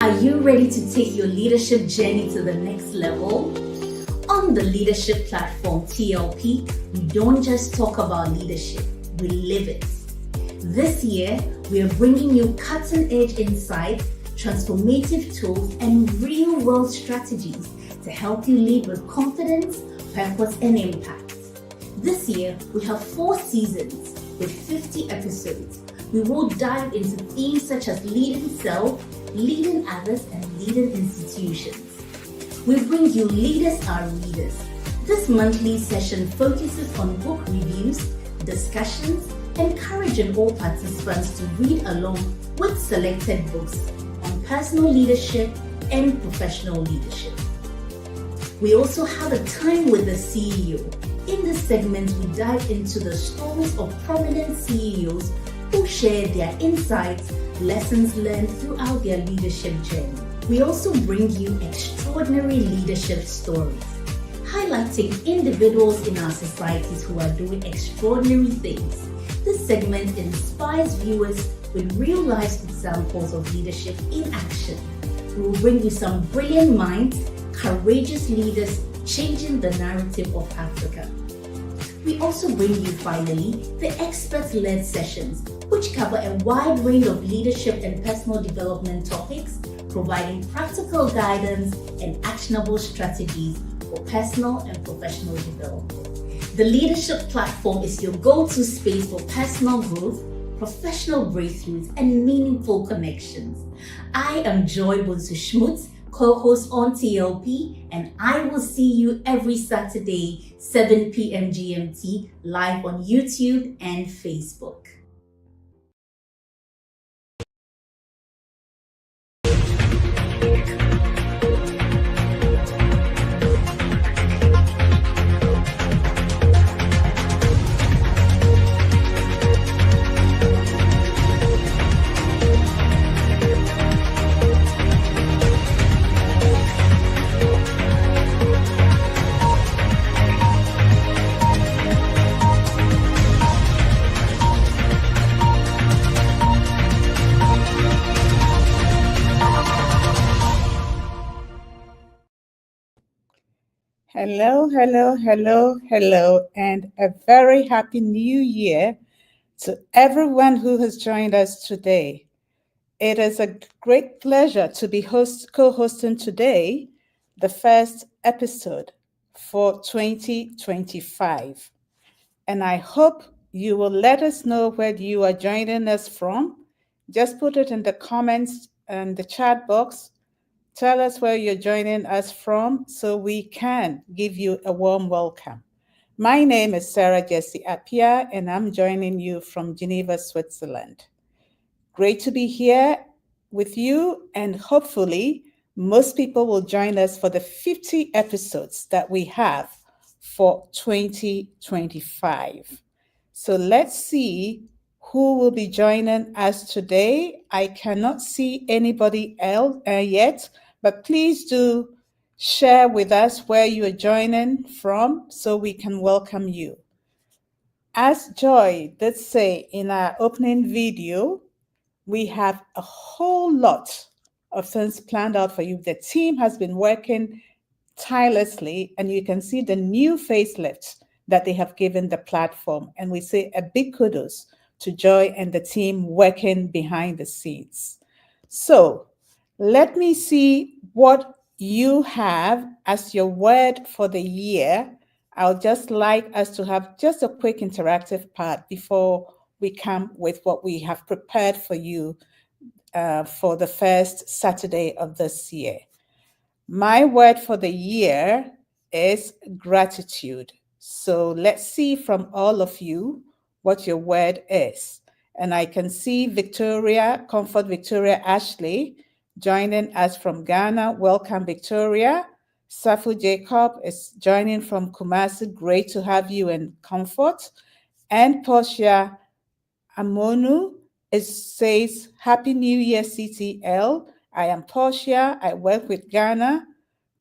Are you ready to take your leadership journey to the next level? On the leadership platform TLP, we don't just talk about leadership, we live it. This year, we are bringing you cutting-edge insights, transformative tools, and real-world strategies to help you lead with confidence, purpose, and impact. This year, we have 4 seasons with 50 episodes. We will dive into themes such as leading self, leading others, and leading institutions. We bring you Leaders Are Readers. This monthly session focuses on book reviews, discussions, encouraging all participants to read along with selected books on personal leadership and professional leadership. We also have a Time with the CEO. In this segment, we dive into the stories of prominent CEOs who share their insights, lessons learned throughout their leadership journey. We also bring you extraordinary leadership stories, highlighting individuals in our societies who are doing extraordinary things. This segment inspires viewers with real-life examples of leadership in action. We will bring you some brilliant minds, courageous leaders changing the narrative of Africa. We also bring you, finally, the expert-led sessions, which cover a wide range of leadership and personal development topics, providing practical guidance and actionable strategies for personal and professional development. The leadership platform is your go-to space for personal growth, professional breakthroughs, and meaningful connections. I am Joy Bunsu-Schmutz, co-host on TLP, and I will see you every Saturday, 7 p.m. GMT, live on YouTube and Facebook. Hello, and a very happy new year to everyone who has joined us today. It is a great pleasure to be co-hosting today the first episode for 2025. And I hope you will let us know where you are joining us from. Just put it in the comments and the chat box. Tell us where you're joining us from so we can give you a warm welcome. My name is Sarah Jessie Appiah, and I'm joining you from Geneva, Switzerland. Great to be here with you, and hopefully most people will join us for the 50 episodes that we have for 2025. So let's see who will be joining us today. I cannot see anybody else yet, but please do share with us where you are joining from so we can welcome you. As Joy did say in our opening video, we have a whole lot of things planned out for you. The team has been working tirelessly, and you can see the new facelift that they have given the platform. And we say a big kudos to Joy and the team working behind the scenes. So let me see what you have as your word for the year. I'll just like us to have just a quick interactive part before we come with what we have prepared for you for the first Saturday of this year. My word for the year is gratitude. So let's see from all of you what your word is. And I can see Victoria, Comfort Victoria Ashley, joining us from Ghana. Welcome, Victoria. Safu Jacob is joining from Kumasi. Great to have you in Comfort. And Portia Amonu says, Happy New Year, CTL. I am Portia. I work with Ghana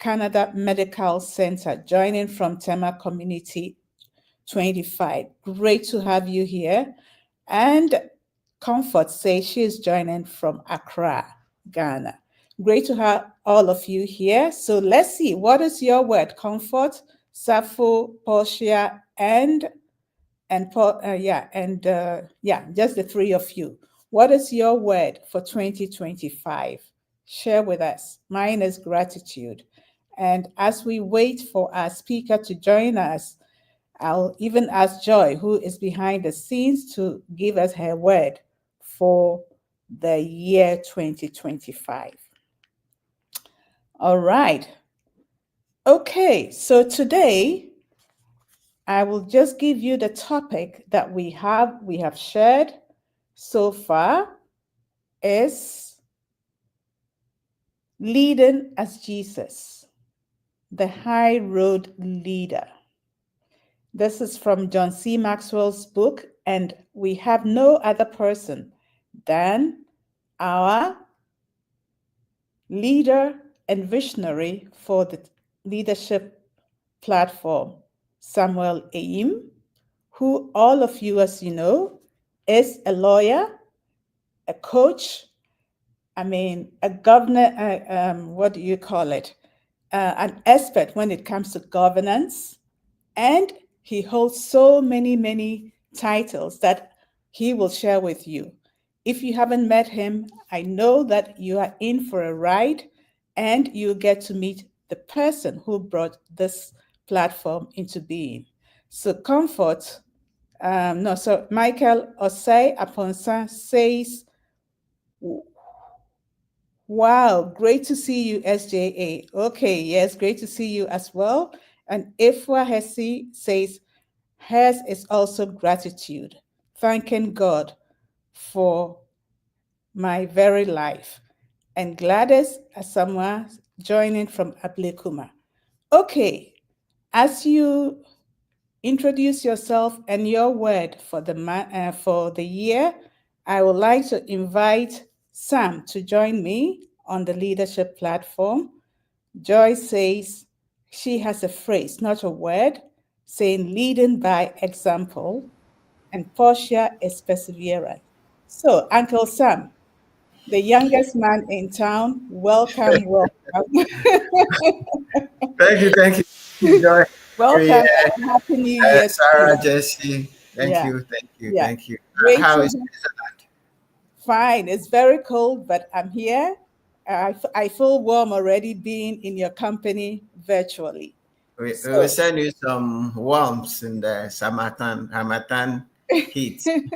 Canada Medical Center, joining from Tema Community 25. Great to have you here. And Comfort says she is joining from Accra, Ghana. Great to have all of you here. So let's see, what is your word? Comfort, Sappho, Portia, and just the three of you. What is your word for 2025? Share with us. Mine is gratitude. And as we wait for our speaker to join us, I'll even ask Joy, who is behind the scenes, to give us her word for the year 2025. All right. Okay, so today I will just give you the topic that we have shared so far is leading as Jesus, the high road leader. This is from John C. Maxwell's book, and we have no other person than our leader and visionary for the leadership platform, Samuel Aim, who all of you, as you know, is a lawyer, a coach, a governor, what do you call it? An expert when it comes to governance. And he holds so many, many titles that he will share with you. If you haven't met him, I know that you are in for a ride and you get to meet the person who brought this platform into being. So comfort, so Michael Osei Aponsa says, wow, great to see you, SJA. Okay, yes, great to see you as well. And Ifwa Hesi says, hers is also gratitude, thanking God for my very life. And Gladys Asamoah joining from Ablekuma. Okay, as you introduce yourself and your word for the year, I would like to invite Sam to join me on the leadership platform. Joy says she has a phrase, not a word, saying leading by example, and Portia is perseverance. So, Uncle Sam, the youngest man in town, welcome, welcome. Thank you, Joy. Welcome Yeah, and Happy New Year to Sarah, you. Jesse. Yeah, yeah. Thank you. Great How to is have. Fine. It's very cold, but I'm here. I feel warm already being in your company virtually. we will So, send you some worms in the Hamatan heat. thank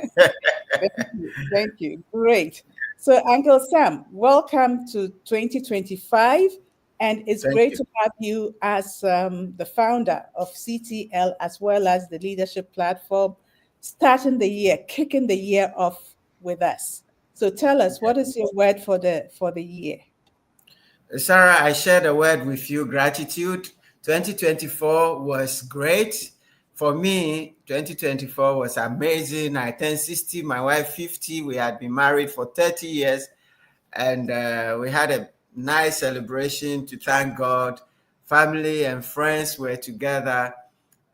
you. Thank you. Great. So, Uncle Sam, welcome to 2025. And it's Thank great you. to have you as the founder of CTL as well as the leadership platform, starting the year, kicking the year off with us. So tell us, what is your word for the year? Sarah, I shared a word with you, gratitude. 2024 was great. For me, 2024 was amazing. I turned 60, my wife 50. We had been married for 30 years. And we had a nice celebration to thank God. Family and friends were together,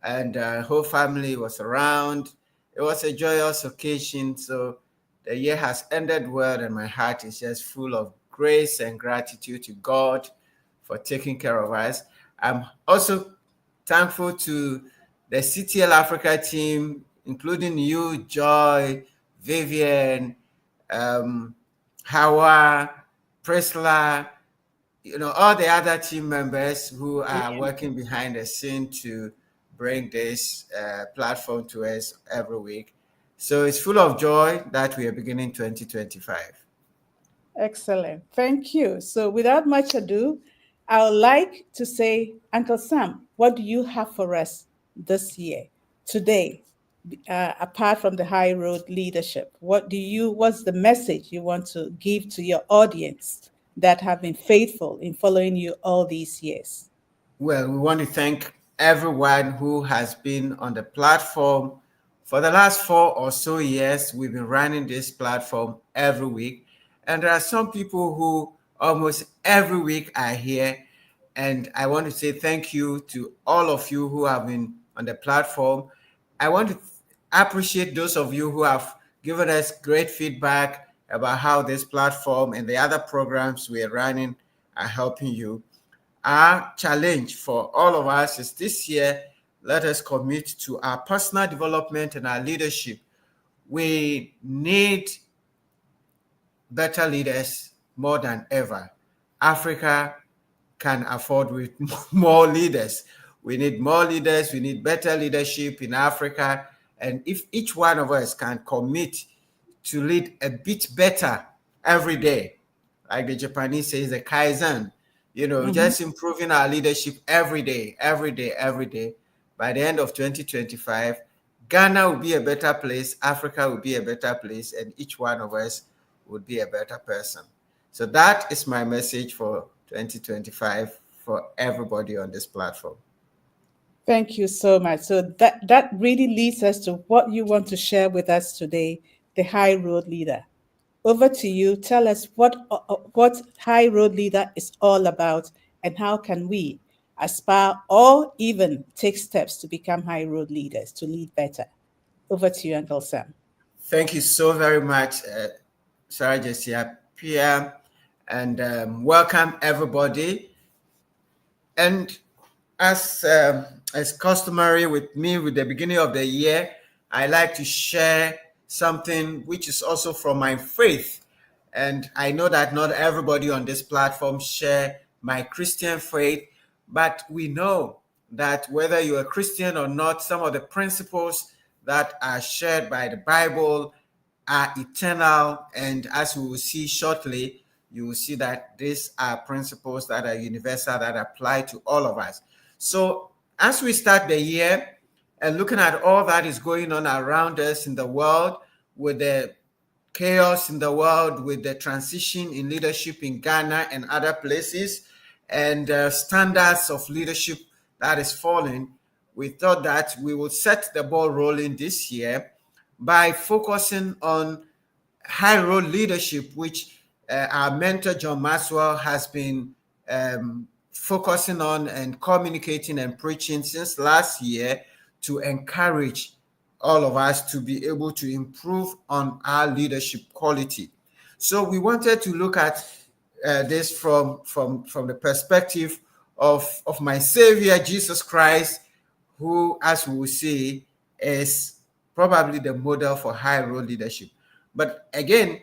and whole family was around. It was a joyous occasion. So the year has ended well, and my heart is just full of grace and gratitude to God for taking care of us. I'm also thankful to the CTL Africa team, including you, Joy, Vivian, um, Hawa, Priscilla, all the other team members who are working behind the scene to bring this platform to us every week. So it's full of joy that we are beginning 2025. Excellent. Thank you. So, without much ado, I would like to say, Uncle Sam, what do you have for us this year, today, apart from the high road leadership? What's the message you want to give to your audience that have been faithful in following you all these years? Well, we want to thank everyone who has been on the platform. For the last 4 or so years, we've been running this platform every week. And there are some people who almost every week are here. And I want to say thank you to all of you who have been on the platform. I want to appreciate those of you who have given us great feedback about how this platform and the other programs we are running are helping you. Our challenge for all of us is this year, let us commit to our personal development and our leadership. We need better leaders more than ever. Africa can afford with more leaders. We need more leaders. We need better leadership in Africa. And if each one of us can commit to lead a bit better every day, like the Japanese say, the Kaizen, just improving our leadership every day, every day, every day. By the end of 2025, Ghana will be a better place, Africa will be a better place, and each one of us would be a better person. So that is my message for 2025 for everybody on this platform. Thank you so much. So that really leads us to what you want to share with us today, the High Road Leader. Over to you. Tell us what High Road Leader is all about, and how can we aspire or even take steps to become High Road Leaders, to lead better. Over to you, Uncle Sam. Thank you so very much, Sarah Jessia Pia, and welcome everybody. And as customary with me with the beginning of the year, I like to share something which is also from my faith. And I know that not everybody on this platform share my Christian faith, but we know that whether you're a Christian or not, some of the principles that are shared by the Bible are eternal. And as we will see shortly, you will see that these are principles that are universal, that apply to all of us. So as we start the year and looking at all that is going on around us in the world, with the chaos in the world, with the transition in leadership in Ghana and other places, and standards of leadership that is falling, we thought that we would set the ball rolling this year by focusing on high road leadership, which our mentor John Maxwell has been focusing on and communicating and preaching since last year, to encourage all of us to be able to improve on our leadership quality. So we wanted to look at this from the perspective of my Savior, Jesus Christ, who, as we will see, is probably the model for high road leadership. But again,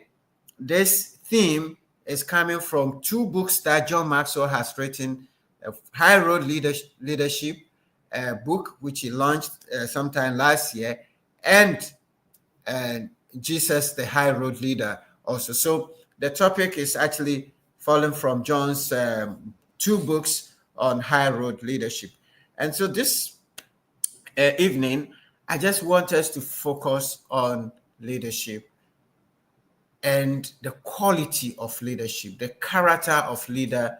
this theme is coming from two books that John Maxwell has written: a High Road Leadership book, which he launched sometime last year, and Jesus, the High Road Leader also. So the topic is actually fallen from John's two books on high road leadership. And so this evening, I just want us to focus on leadership and the quality of leadership, the character of leader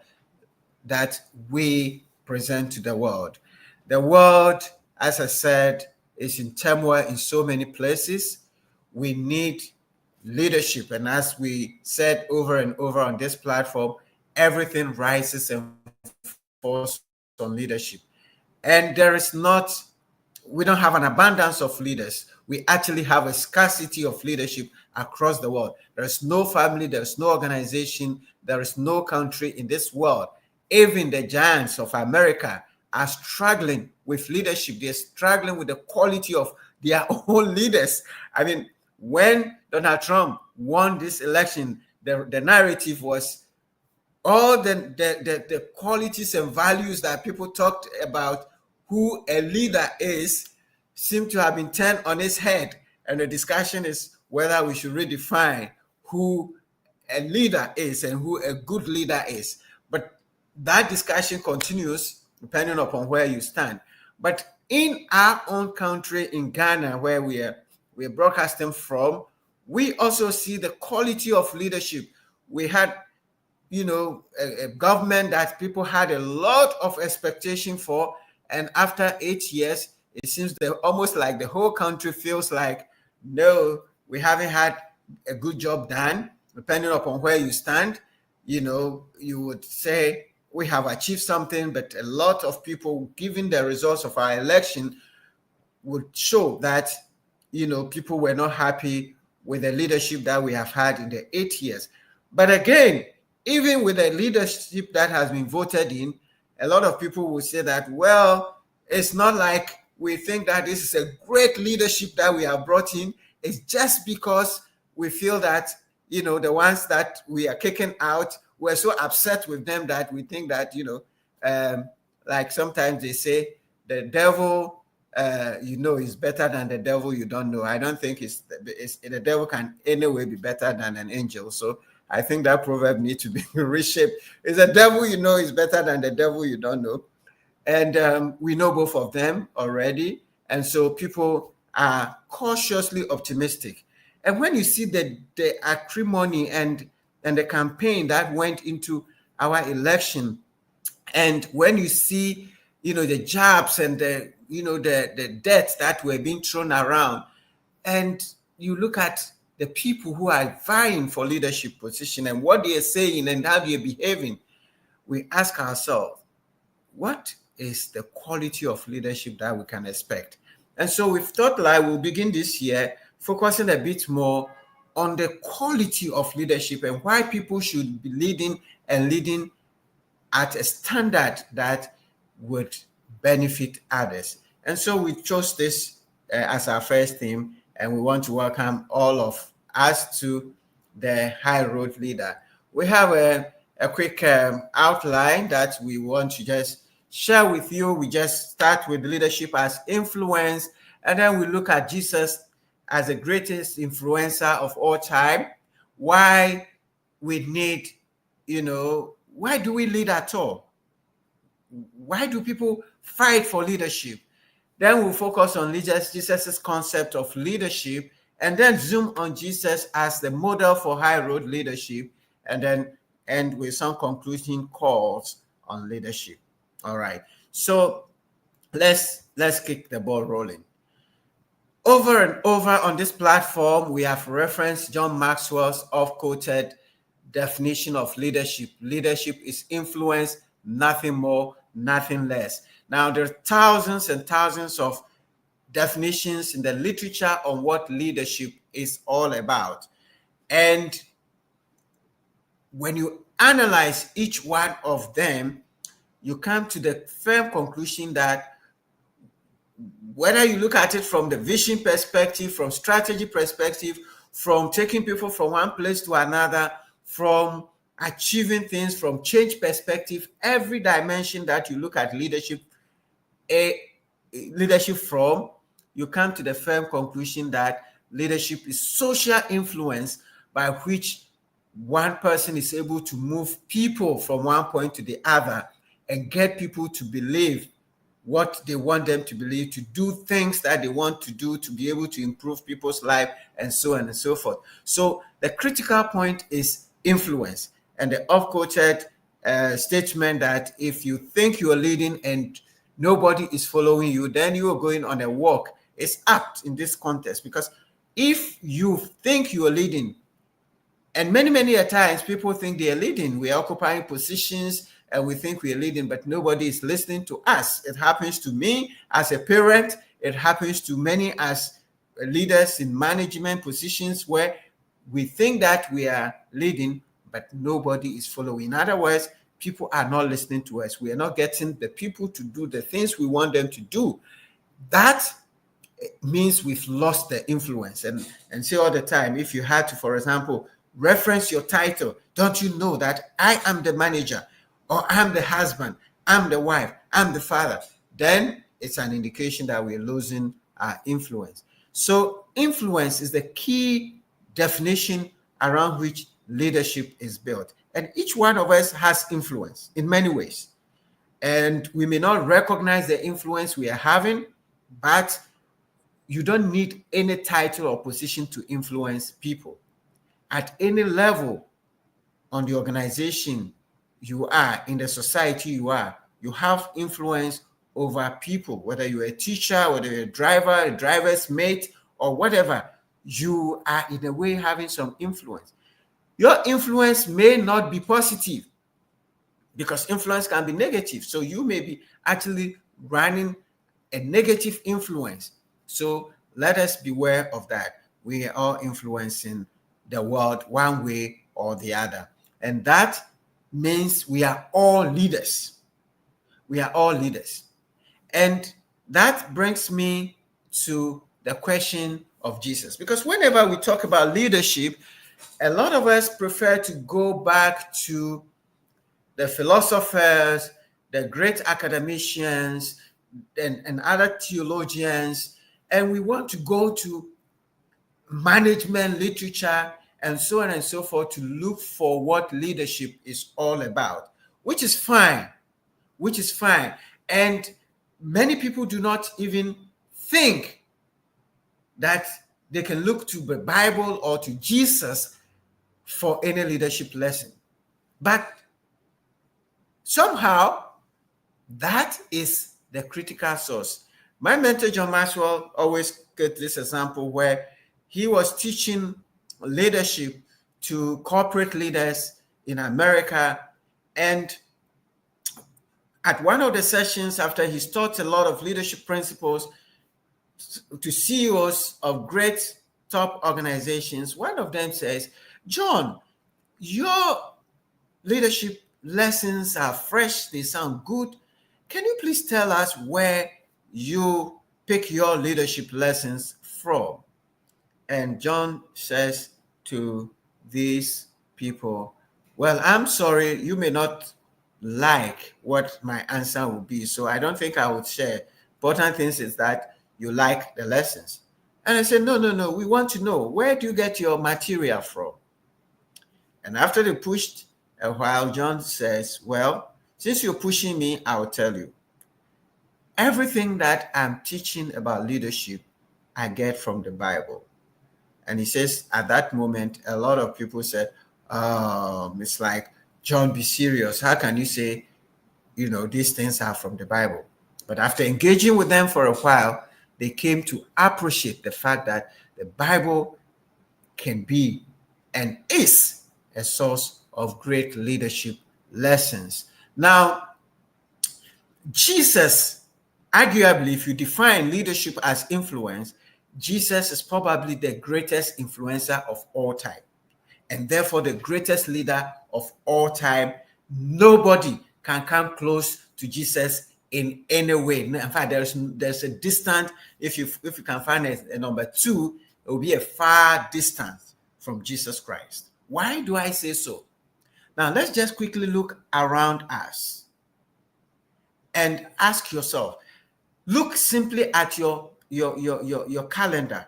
that we present to the world. The world, as I said, is in turmoil in so many places. We need leadership. And as we said over and over on this platform, everything rises and falls on leadership. And we don't have an abundance of leaders. We actually have a scarcity of leadership across the world. There's no family, there's no organization, there is no country in this world. Even the giants of America are struggling with leadership. They're struggling with the quality of their own leaders. I mean, when Donald Trump won this election, the narrative was all the qualities and values that people talked about who a leader is seem to have been turned on its head. And the discussion is whether we should redefine who a leader is and who a good leader is. But that discussion continues depending upon where you stand. But in our own country, in Ghana, where we're broadcasting from, we also see the quality of leadership. We had, a government that people had a lot of expectation for, and after 8 years, it seems almost like the whole country feels like, no, we haven't had a good job done. Depending upon where you stand, you would say we have achieved something, but a lot of people, given the results of our election, would show that, people were not happy with the leadership that we have had in the 8 years. But again, even with the leadership that has been voted in, a lot of people will say that, well, it's not like we think that this is a great leadership that we have brought in. It's just because we feel that, the ones that we are kicking out, we're so upset with them that we think that, like sometimes they say, the devil, is better than the devil you don't know. I don't think it's the devil can anyway be better than an angel. So I think that proverb needs to be reshaped. It's the devil you know is better than the devil you don't know. And we know both of them already. And so people are cautiously optimistic. And when you see the acrimony and the campaign that went into our election, and when you see, the jabs and the debts that were being thrown around, and you look at the people who are vying for leadership position and what they are saying and how they are behaving, we ask ourselves, what is the quality of leadership that we can expect? And so we've thought like we'll begin this year focusing a bit more on the quality of leadership and why people should be leading and leading at a standard that would benefit others. And so we chose this as our first theme, and we want to welcome all of us to the Highroad leader. We have a quick outline that we want to just share with you. We just start with leadership as influence, and then we look at Jesus as the greatest influencer of all time. Why we need, why do we lead at all? Why do people fight for leadership? Then we'll focus on Jesus's concept of leadership, and then zoom on Jesus as the model for Highroad leadership, and then end with some concluding calls on leadership. All right. So let's kick the ball rolling. Over and over on this platform, we have referenced John Maxwell's oft-quoted definition of leadership. Leadership is influence, nothing more, nothing less. Now, there are thousands and thousands of definitions in the literature on what leadership is all about. And when you analyze each one of them, you come to the firm conclusion that whether you look at it from the vision perspective, from strategy perspective, from taking people from one place to another, from achieving things, from change perspective, every dimension that you look at leadership from, you come to the firm conclusion that leadership is social influence by which one person is able to move people from one point to the other and get people to believe what they want them to believe, to do things that they want to do, to be able to improve people's life, and so on and so forth. So the critical point is influence. And the oft-quoted statement that if you think you are leading and nobody is following you, then you are going on a walk, is apt in this context. Because if you think you are leading, and many a times people think they are leading, we are occupying positions and we think we are leading, but nobody is listening to us. It happens to me as a parent. It happens to many as leaders in management positions where we think that we are leading, but nobody is following. In other words, people are not listening to us. We are not getting the people to do the things we want them to do. That means we've lost the influence. And say all the time, if you had to, for example, reference your title, don't you know that I am the manager, or I'm the husband, I'm the wife, I'm the father, then it's an indication that we're losing our influence. So influence is the key definition around which leadership is built. And each one of us has influence in many ways. And we may not recognize the influence we are having, but you don't need any title or position to influence people. At any level on the organization you are, in the society you are, you have influence over people, whether you're a teacher, whether you're a driver, a driver's mate, or whatever, you are in a way having some influence. Your influence may not be positive because influence can be negative. So you may be actually running a negative influence. So let us beware of that. We are all influencing the world one way or the other. And that means we are all leaders. We are all leaders. And that brings me to the question of Jesus. Because whenever we talk about leadership, a lot of us prefer to go back to the philosophers, the great academicians, and other theologians, and we want to go to management literature and so on and so forth to look for what leadership is all about, which is fine, And many people do not even think that they can look to the Bible or to Jesus for any leadership lesson. But somehow, that is the critical source. My mentor, John Maxwell, always get this example where he was teaching leadership to corporate leaders in America. And at one of the sessions, after he's taught a lot of leadership principles to CEOs of great top organizations, one of them says, John, your leadership lessons are fresh, they sound good. Can you please tell us where you pick your leadership lessons from? And John says to these people, well, I'm sorry, you may not like what my answer will be, so I don't think I would share. Important things is that you like the lessons. And I said, no, we want to know, where do you get your material from? And after they pushed a while, John says, well, since you're pushing me, I'll tell you. Everything that I'm teaching about leadership, I get from the Bible. And he says, at that moment, a lot of people said, it's like, John, be serious. How can you say, these things are from the Bible? But after engaging with them for a while, they came to appreciate the fact that the Bible can be and is a source of great leadership lessons. Now, Jesus, arguably, if you define leadership as influence, Jesus is probably the greatest influencer of all time, and therefore the greatest leader of all time. Nobody can come close to Jesus in any way. In fact, there's a distance. If you can find a number two, it will be a far distance from Jesus Christ. Why do I say so? Now, let's just quickly look around us and ask yourself, look simply at your calendar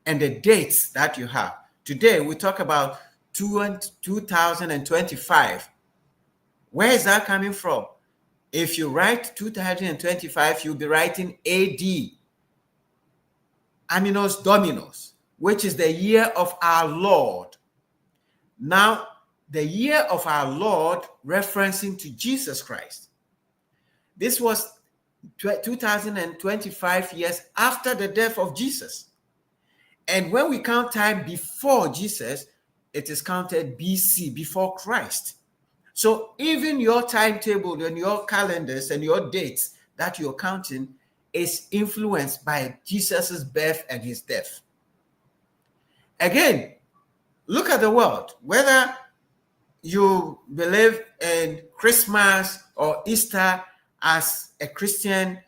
and the dates that you have. Today, we talk about 2025. Where is that coming from? If you write 2025, you'll be writing AD, Aminos Dominos, which is the year of our Lord. Now, the year of our Lord referencing to Jesus Christ. This was 2025 years after the death of Jesus. And when we count time before Jesus, it is counted BC, before Christ. So even your timetable and your calendars and your dates that you're counting is influenced by Jesus's birth and his death. Again, look at the world. Whether you believe in Christmas or Easter as a Christian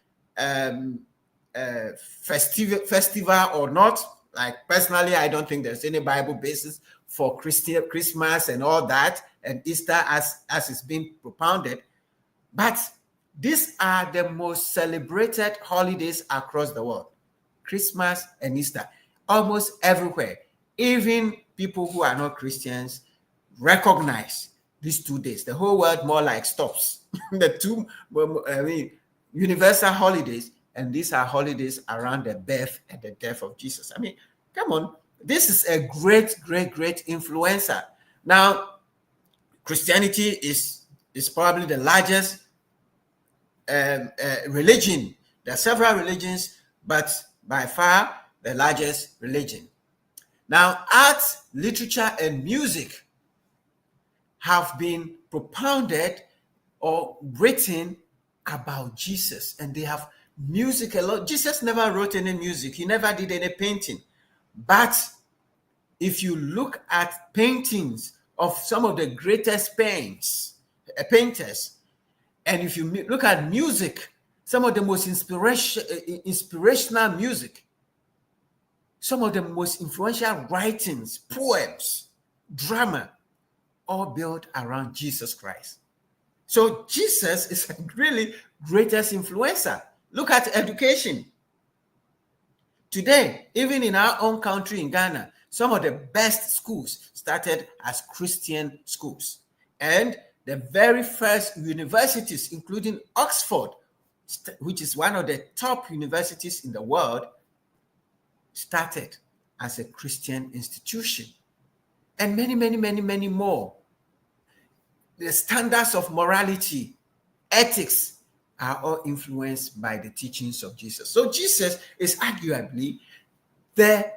festival or not, like personally, I don't think there's any Bible basis for Christmas and all that, and Easter as it's been propounded. But these are the most celebrated holidays across the world. Christmas and Easter, almost everywhere. Even people who are not Christians recognize these 2 days. The whole world more like stops. The two, universal holidays, and these are holidays around the birth and the death of Jesus. I mean, come on. This is a great influencer. Now, Christianity is probably the largest religion. There are several religions, but by far the largest religion. Now, art, literature, and music have been propounded or written about Jesus, and they have music a lot. Jesus never wrote any music. He never did any painting. But if you look at paintings of some of the greatest paints painters. And if you look at music, some of the most inspirational music, some of the most influential writings, poems, drama, all built around Jesus Christ. So Jesus is the really greatest influencer. Look at education. Today, even in our own country in Ghana, some of the best schools started as Christian schools. And the very first universities, including Oxford, which is one of the top universities in the world, started as a Christian institution. And many, many, many, many more. The standards of morality, ethics, are all influenced by the teachings of Jesus. So Jesus is arguably the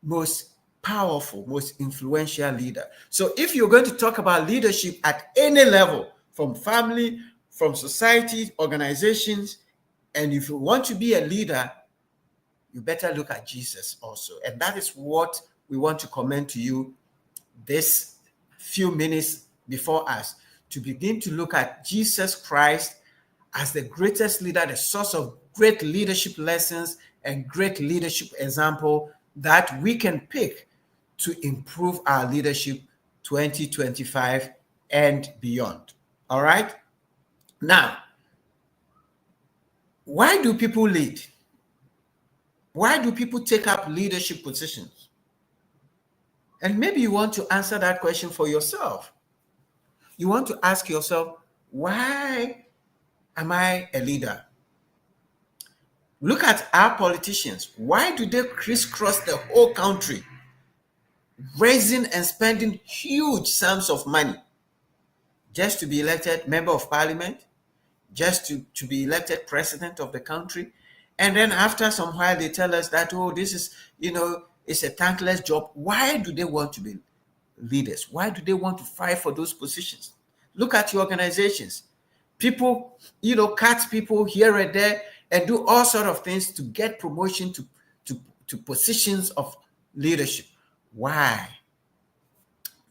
most powerful, most influential leader. So if you're going to talk about leadership at any level, from family, from society, organizations, and if you want to be a leader, you better look at Jesus also. And that is what we want to commend to you this few minutes before us, to begin to look at Jesus Christ as the greatest leader, the source of great leadership lessons and great leadership example that we can pick to improve our leadership 2025 and beyond. All right? Now, why do people lead? Why do people take up leadership positions? And maybe you want to answer that question for yourself. You want to ask yourself, why am I a leader? Look at our politicians. Why do they crisscross the whole country, raising and spending huge sums of money just to be elected member of parliament, just to be elected president of the country? And then after some while, they tell us that, oh, this is, it's a thankless job. Why do they want to be leaders? Why do they want to fight for those positions? Look at your organizations. People, cut people here and there and do all sorts of things to get promotion to positions of leadership. Why?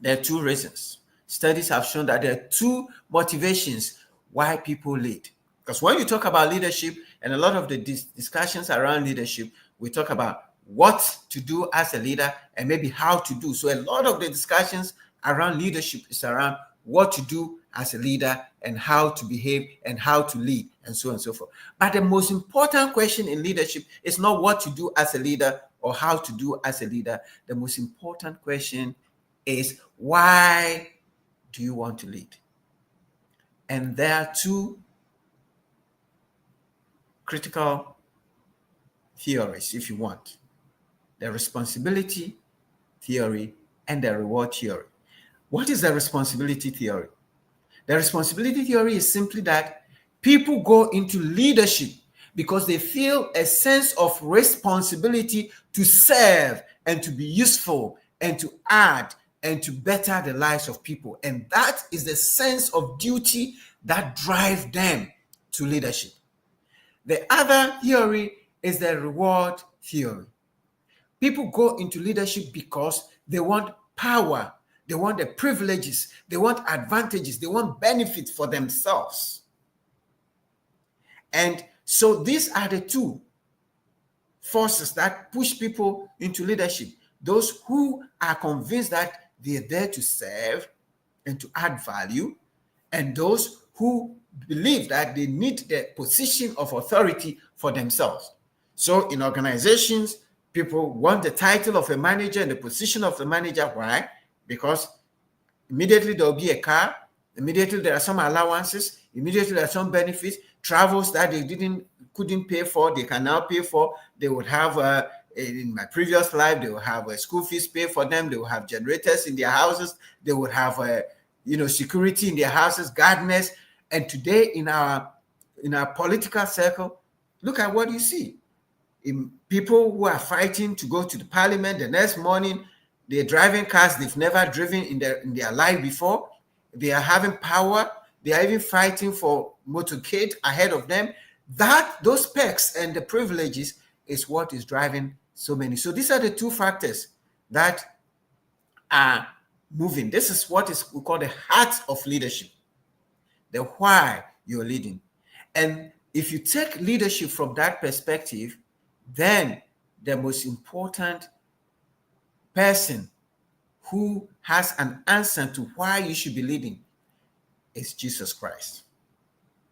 There are two reasons. Studies have shown that there are two motivations why people lead. Because when you talk about leadership, and a lot of the discussions around leadership, we talk about what to do as a leader and maybe how to do. So a lot of the discussions around leadership is around what to do as a leader and how to behave and how to lead and so on and so forth. But the most important question in leadership is not what to do as a leader or how to do as a leader. The most important question is, why do you want to lead? And there are two critical theories, if you want: the responsibility theory and the reward theory. What is the responsibility theory? The responsibility theory is simply that people go into leadership because they feel a sense of responsibility to serve and to be useful and to add and to better the lives of people. And that is the sense of duty that drives them to leadership. The other theory is the reward theory. People go into leadership because they want power, they want the privileges, they want advantages, they want benefits for themselves. And so these are the two forces that push people into leadership. Those who are convinced that they're there to serve and to add value, and those who believe that they need the position of authority for themselves. So in organizations, people want the title of a manager and the position of the manager. Why? Because immediately there'll be a car, immediately there are some allowances, immediately there are some benefits, travels that they couldn't pay for, they can now pay for. They would have, in my previous life, they will have a school fees paid for them, they will have generators in their houses, they would have security in their houses, gardeners. And today in our political circle, look at what you see. In people who are fighting to go to the parliament the next morning, they're driving cars they've never driven in their life before. They are having power. They are even fighting for motorcade ahead of them. Those perks and the privileges is what is driving so many. So these are the two factors that are moving. This is what we call the heart of leadership. the why you're leading. And if you take leadership from that perspective, then the most important person who has an answer to why you should be leading is Jesus Christ.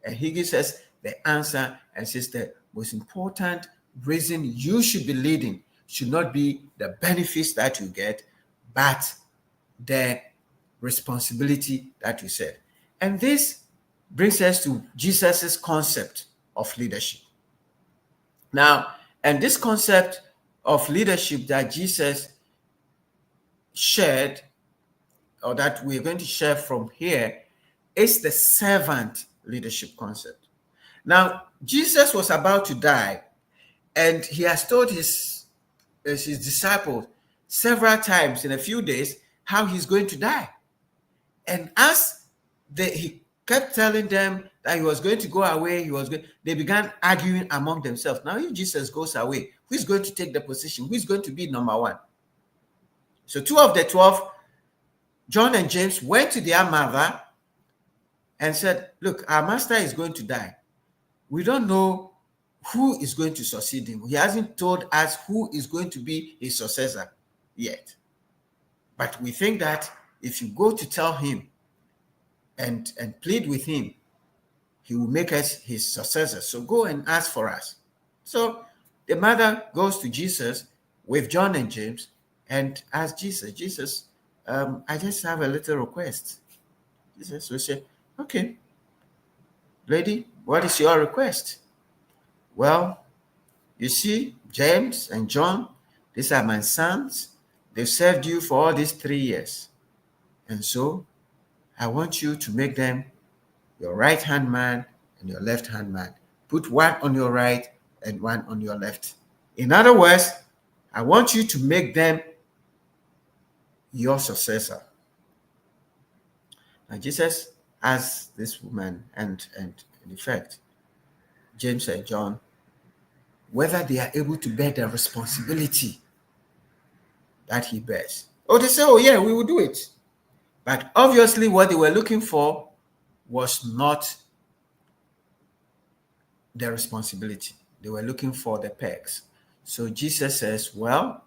And he gives us the answer and says the most important reason you should be leading should not be the benefits that you get, but the responsibility that you said. And this brings us to Jesus's concept of leadership. Now, and this concept of leadership that Jesus shared, or that we're going to share from here, is the servant leadership concept. Now, Jesus was about to die, and he has told his disciples several times in a few days how he's going to die. And as he kept telling them that he was going to go away, they began arguing among themselves. Now, if Jesus goes away, who's going to take the position? Who's going to be number one? So 2 of the 12, John and James, went to their mother and said, look, our master is going to die. We don't know who is going to succeed him. He hasn't told us who is going to be his successor yet. But we think that if you go to tell him and plead with him, he will make us his successor. So go and ask for us. So the mother goes to Jesus with John and James and asks Jesus, I just have a little request. Jesus will say, okay, lady, what is your request? Well, you see, James and John, these are my sons. They've served you for all these 3 years. And so I want you to make them your right-hand man and your left-hand man. Put one on your right and one on your left. In other words, I want you to make them your successor. And Jesus asked this woman and in effect, James and John, whether they are able to bear the responsibility that he bears. Oh, they say, oh yeah, we will do it. But obviously what they were looking for was not the responsibility. They were looking for the perks. So Jesus says, well,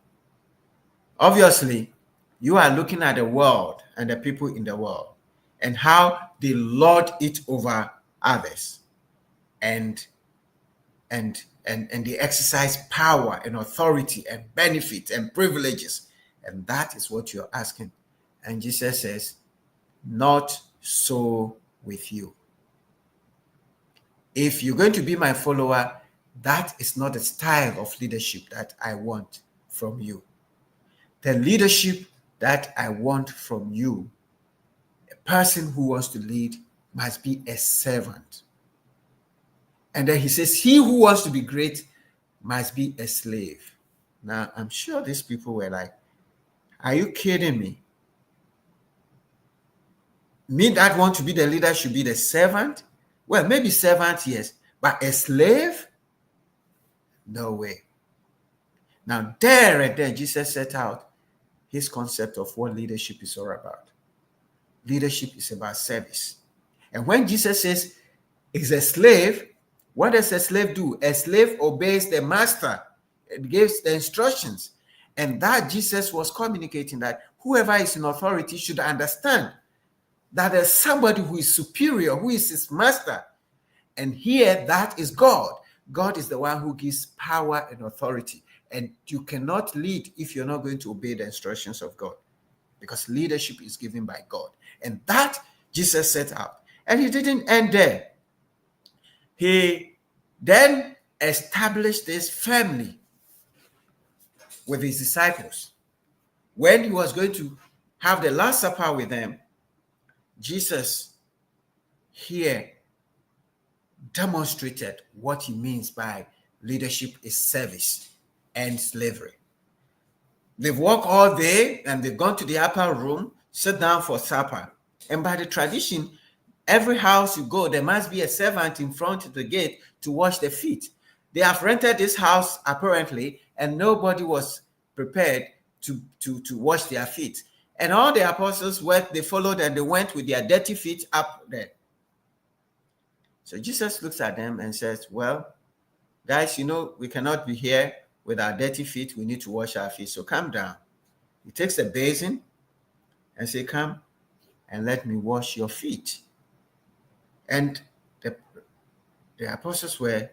obviously you are looking at the world and the people in the world and how they lord it over others. And they exercise power and authority and benefits and privileges. And that is what you're asking. And Jesus says, not so with you. If you're going to be my follower, that is not the style of leadership that I want from you. The leadership that I want from you, a person who wants to lead, must be a servant. And then he says, he who wants to be great must be a slave. Now, I'm sure these people were like, are you kidding me? Me that want to be the leader should be the servant? Well, maybe servant, yes. But a slave? No way. Now, there and then, Jesus set out his concept of what leadership is all about. Leadership is about service. And when Jesus says he's a slave, what does a slave do? A slave obeys the master. It gives the instructions. And that Jesus was communicating that whoever is in authority should understand that there's somebody who is superior, who is his master. And here, that is God. God is the one who gives power and authority. And you cannot lead if you're not going to obey the instructions of God, because leadership is given by God. And that Jesus set out. And he didn't end there. He then established this family with his disciples. When he was going to have the Last Supper with them, Jesus here demonstrated what he means by leadership is service and slavery. They've walked all day and they've gone to the upper room, sit down for supper. And by the tradition, every house you go, there must be a servant in front of the gate to wash the feet. They have rented this house apparently, and nobody was prepared to wash their feet. And all the apostles they followed and they went with their dirty feet up there. So Jesus looks at them and says, well, guys, we cannot be here with our dirty feet. We need to wash our feet. So come down. He takes a basin and say, come and let me wash your feet. And the apostles were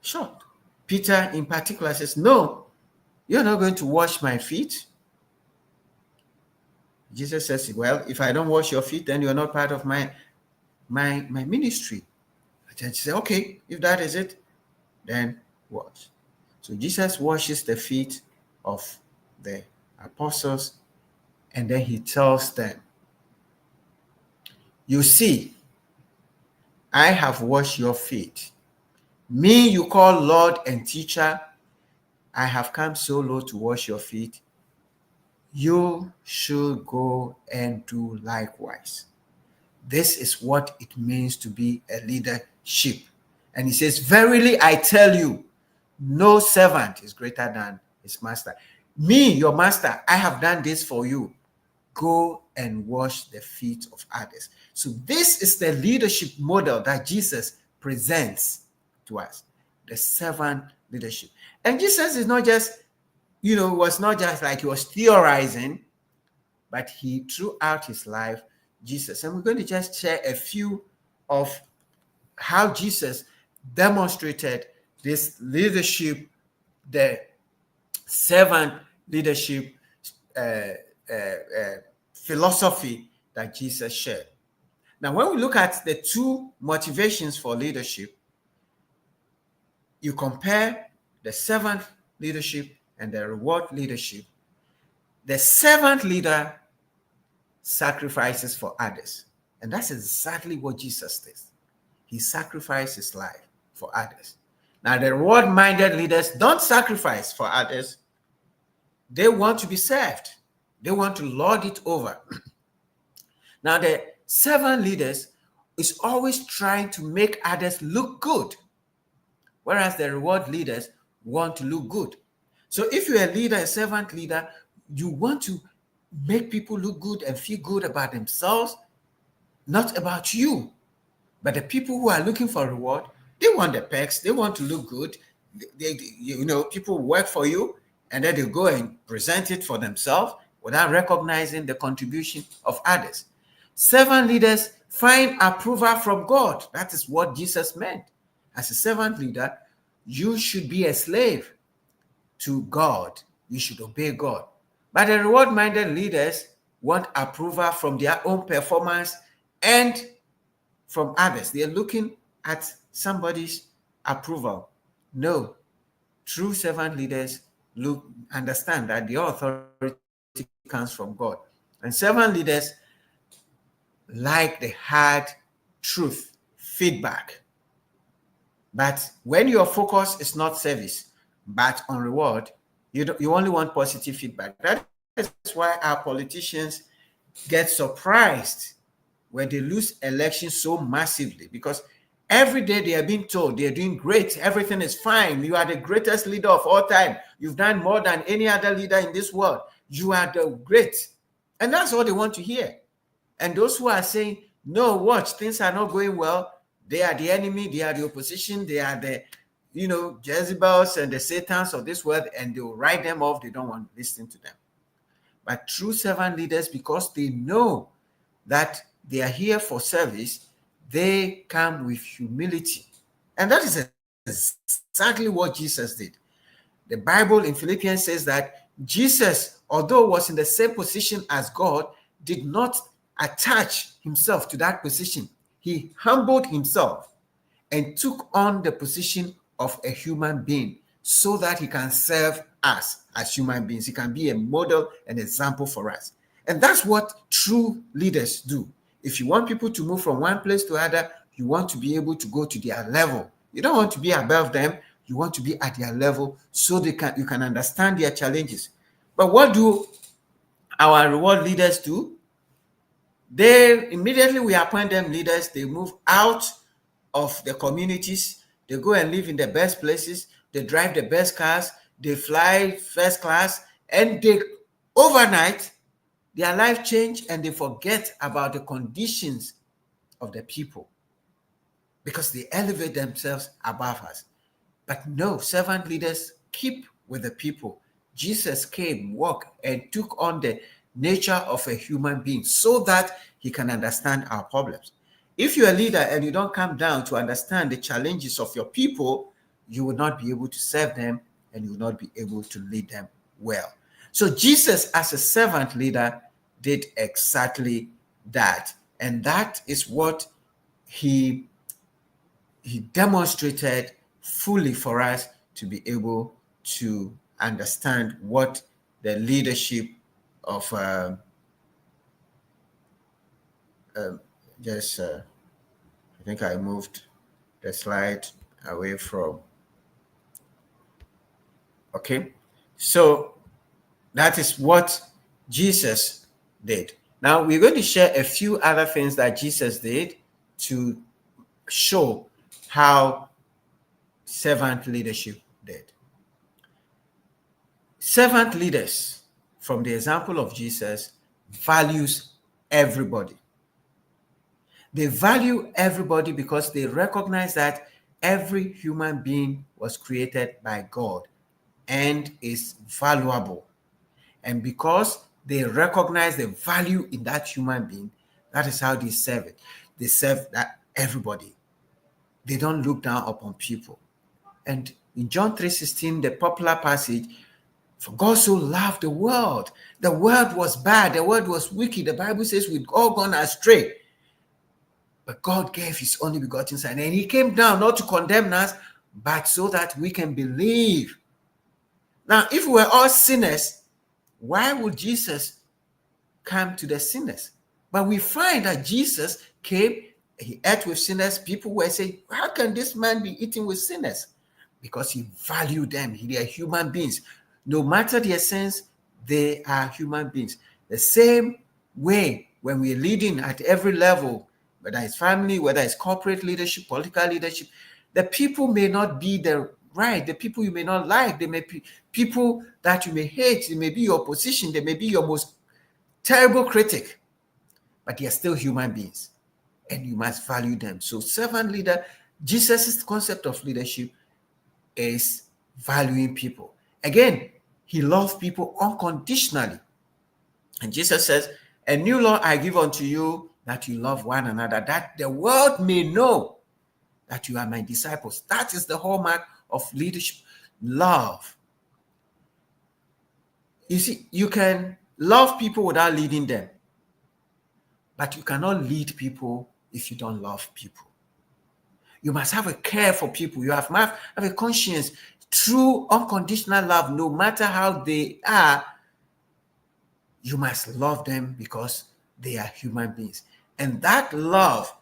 shocked. Peter in particular says, no, you're not going to wash my feet. Jesus says, well, if I don't wash your feet, then you're not part of my ministry. And she said, okay, if that is it, then wash. So Jesus washes the feet of the apostles, and then he tells them, you see, I have washed your feet. Me you call Lord and teacher, I have come so low to wash your feet. You should go and do likewise. This is what it means to be a leadership. And he says, verily I tell you, no servant is greater than his master. Me, your master, I have done this for you. Go and wash the feet of others. So this is the leadership model that Jesus presents to us, the servant leadership. And Jesus is not just, was not just like he was theorizing, but he throughout his life, Jesus. And we're going to just share a few of how Jesus demonstrated this leadership, the servant leadership philosophy that Jesus shared. Now, when we look at the two motivations for leadership, you compare the servant leadership and the reward leadership. The servant leader sacrifices for others. And that's exactly what Jesus did. He sacrificed his life for others. Now, the reward-minded leaders don't sacrifice for others. They want to be served. They want to lord it over. Now, the servant leaders is always trying to make others look good, whereas the reward leaders want to look good. So if you're a leader, a servant leader, you want to make people look good and feel good about themselves, not about you. But the people who are looking for reward, they want the perks, they want to look good. People work for you, and then they go and present it for themselves without recognizing the contribution of others. Servant leaders find approval from God. That is what Jesus meant. As a servant leader, you should be a slave to God. You should obey God. But the reward-minded leaders want approval from their own performance and from others. They are looking at somebody's approval. No, true servant leaders understand that the authority comes from God. And servant leaders like the hard truth, feedback. But when your focus is not service, but on reward, you only want positive feedback. That is why our politicians get surprised when they lose elections so massively, because every day they are being told they are doing great, everything is fine, you are the greatest leader of all time, you've done more than any other leader in this world, you are the great. And that's all they want to hear. And those who are saying, no, watch, things are not going well, they are the enemy, they are the opposition, they are the Jezebels and the Satans of this world, and they will write them off. They don't want to listen to them. But true servant leaders, because they know that they are here for service, they come with humility. And that is exactly what Jesus did. The Bible in Philippians says that Jesus, although was in the same position as God, did not attach himself to that position. He humbled himself and took on the position of a human being so that he can serve us as human beings. He can be a model and example for us. And that's what true leaders do. If you want people to move from one place to another, you want to be able to go to their level. You don't want to be above them. You want to be at their level so you can understand their challenges. But what do our reward leaders do? They immediately we appoint them leaders. They move out of the communities. They go and live in the best places. They drive the best cars. They fly first class. And they overnight, their life change and they forget about the conditions of the people. because they elevate themselves above us. But no, servant leaders keep with the people. Jesus came, walked, and took on the nature of a human being so that he can understand our problems. If you're a leader and you don't come down to understand the challenges of your people, you will not be able to serve them and you will not be able to lead them well. So Jesus, as a servant leader, did exactly that. And that is what he demonstrated fully for us to be able to understand what the leadership of I think I moved the slide away from. Okay, so that is what Jesus did. Now we're going to share a few other things that Jesus did to show how servant leadership did. Servant leaders, from the example of Jesus, values everybody. They value everybody because they recognize that every human being was created by God and is valuable. And because they recognize the value in that human being, that is how they serve it. They serve that everybody. They don't look down upon people. And in John 3:16, the popular passage, for God so loved the world. The world was bad. The world was wicked. The Bible says we'd all gone astray. But God gave his only begotten Son. And he came down not to condemn us, but so that we can believe. Now, if we were all sinners, why would Jesus come to the sinners? But we find that Jesus came, he ate with sinners. People were saying, how can this man be eating with sinners? Because he valued them. They are human beings. No matter their sins, they are human beings. The same way when we're leading at every level, whether it's family, whether it's corporate leadership, political leadership, the people may not be the people you may not like. They may be people that you may hate. They may be your opposition. They may be your most terrible critic, but they are still human beings and you must value them. So servant leader, Jesus' concept of leadership is valuing people. Again, he loves people unconditionally. And Jesus says, a new law I give unto you, that you love one another, that the world may know that you are my disciples. That is the hallmark of leadership, love. You see, you can love people without leading them, but you cannot lead people if you don't love people. You must have a care for people. You must have a conscience. True unconditional love, no matter how they are, you must love them because they are human beings. And that love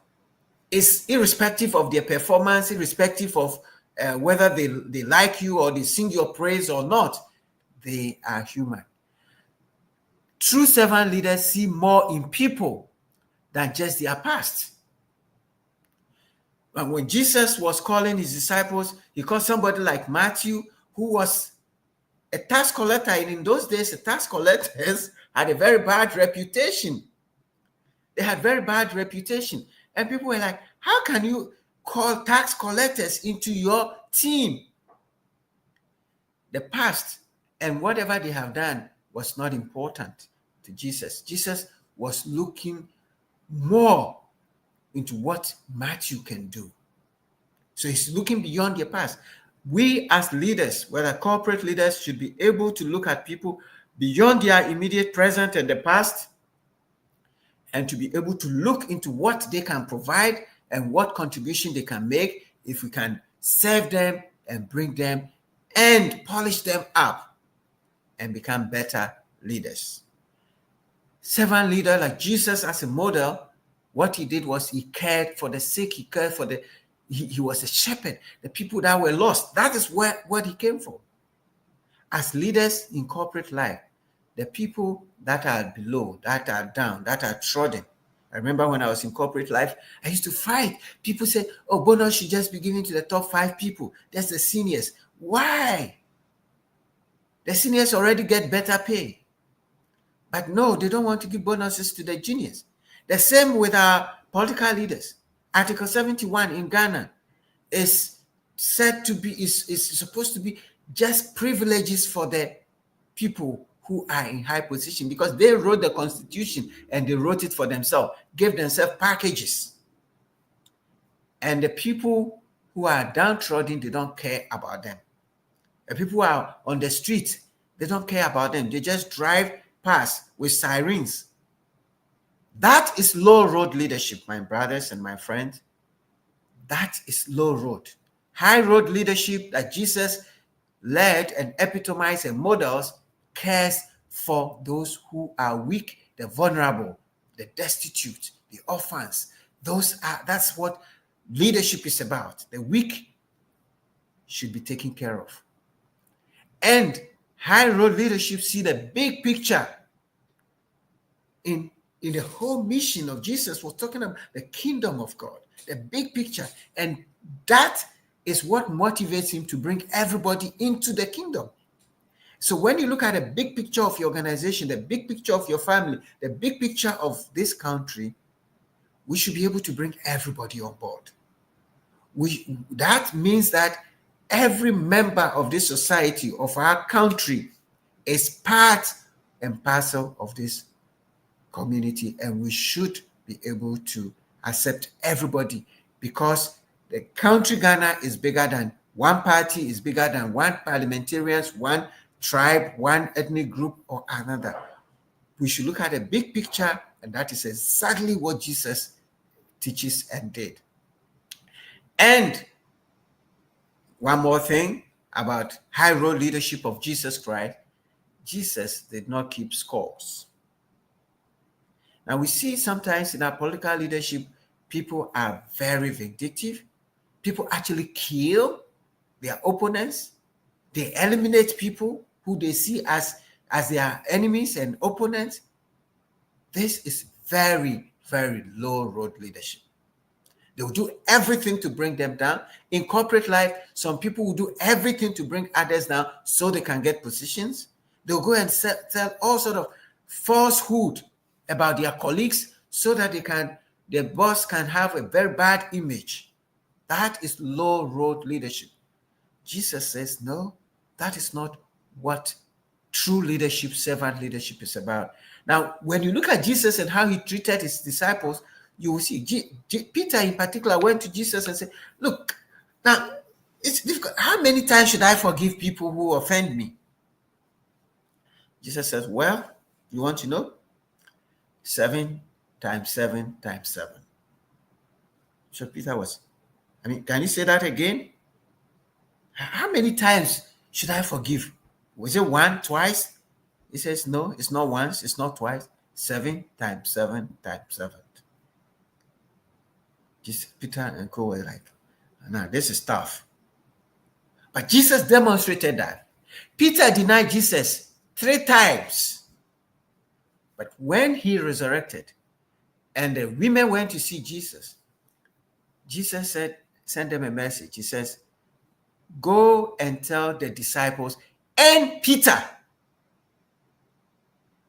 is irrespective of their performance, irrespective of whether they like you or they sing your praise or not. They are human. True servant leaders see more in people than just their past. And when Jesus was calling his disciples, he called somebody like Matthew, who was a tax collector. And in those days, the tax collectors had a very bad reputation. They had very bad reputation. And people were like, how can you call tax collectors into your team? The past and whatever they have done was not important to Jesus. Jesus was looking more into what Matthew can do. So he's looking beyond their past. We as leaders, whether corporate leaders, should be able to look at people beyond their immediate present and the past, and to be able to look into what they can provide and what contribution they can make if we can serve them and bring them and polish them up and become better leaders. Servant leader like Jesus as a model, what he did was he cared for the sick, he cared for he was a shepherd, the people that were lost. That is what he came from. As leaders in corporate life, the people that are below, that are down, that are trodden. I remember when I was in corporate life, I used to fight. People say, oh, bonus should just be given to the top 5 people. That's the seniors. Why? The seniors already get better pay. But no, they don't want to give bonuses to the juniors. The same with our political leaders. Article 71 in Ghana is said to be, is supposed to be just privileges for the people who are in high position, because they wrote the constitution and they wrote it for themselves, gave themselves packages. And the people who are downtrodden, they don't care about them. The people who are on the street, they don't care about them. They just drive past with sirens. That is low road leadership, my brothers and my friends. That is low road. High road leadership that Jesus led and epitomized and models cares for those who are weak, the vulnerable, the destitute, the orphans. That's what leadership is about. The weak should be taken care of. And high road leadership see the big picture. In the whole mission of Jesus was talking about the kingdom of God, the big picture. And that is what motivates him to bring everybody into the kingdom. So when you look at the big picture of your organization, the big picture of your family, the big picture of this country, we should be able to bring everybody on board. That means that every member of this society, of our country, is part and parcel of this community, and we should be able to accept everybody, because the country Ghana is bigger than one party, is bigger than one parliamentarians, one tribe, one ethnic group or another. We should look at the big picture, and that is exactly what Jesus teaches and did. And one more thing about high road leadership of Jesus Christ: Jesus did not keep scores. Now we see sometimes in our political leadership, people are very vindictive. People actually kill their opponents. They eliminate people who they see as their enemies and opponents. This is very, very low road leadership. They will do everything to bring them down. In corporate life, some people will do everything to bring others down so they can get positions. They'll go and tell all sort of falsehood about their colleagues so that their boss can have a very bad image. That is low road leadership. Jesus says, no, that is not what true leadership, servant leadership is about. Now, when you look at Jesus and how he treated his disciples, you will see Peter in particular went to Jesus and said, look, now it's difficult. How many times should I forgive people who offend me? Jesus says, well, you want to know? 7 times 7 times 7. So Peter was, can you say that again? How many times should I forgive? Was it one, twice? He says, no, it's not once, it's not twice. 7 times 7 times 7. Just Peter and co were like, now this is tough. But Jesus demonstrated that. Peter denied Jesus 3 times. But when he resurrected and the women went to see Jesus, Jesus said, send them a message. He says, go and tell the disciples and Peter.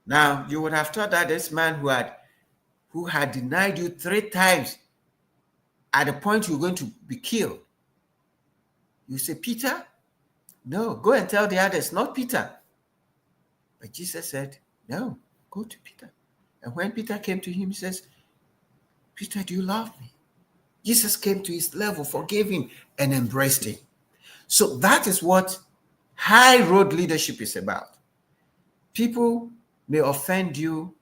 Now, you would have thought that this man who had denied you 3 times, at the point you're going to be killed, you say, Peter? No, go and tell the others, not Peter. But Jesus said, no, go to Peter. And when Peter came to him, he says, Peter, do you love me? Jesus came to his level, forgave him, and embraced him. So that is what high road leadership is about. People may offend you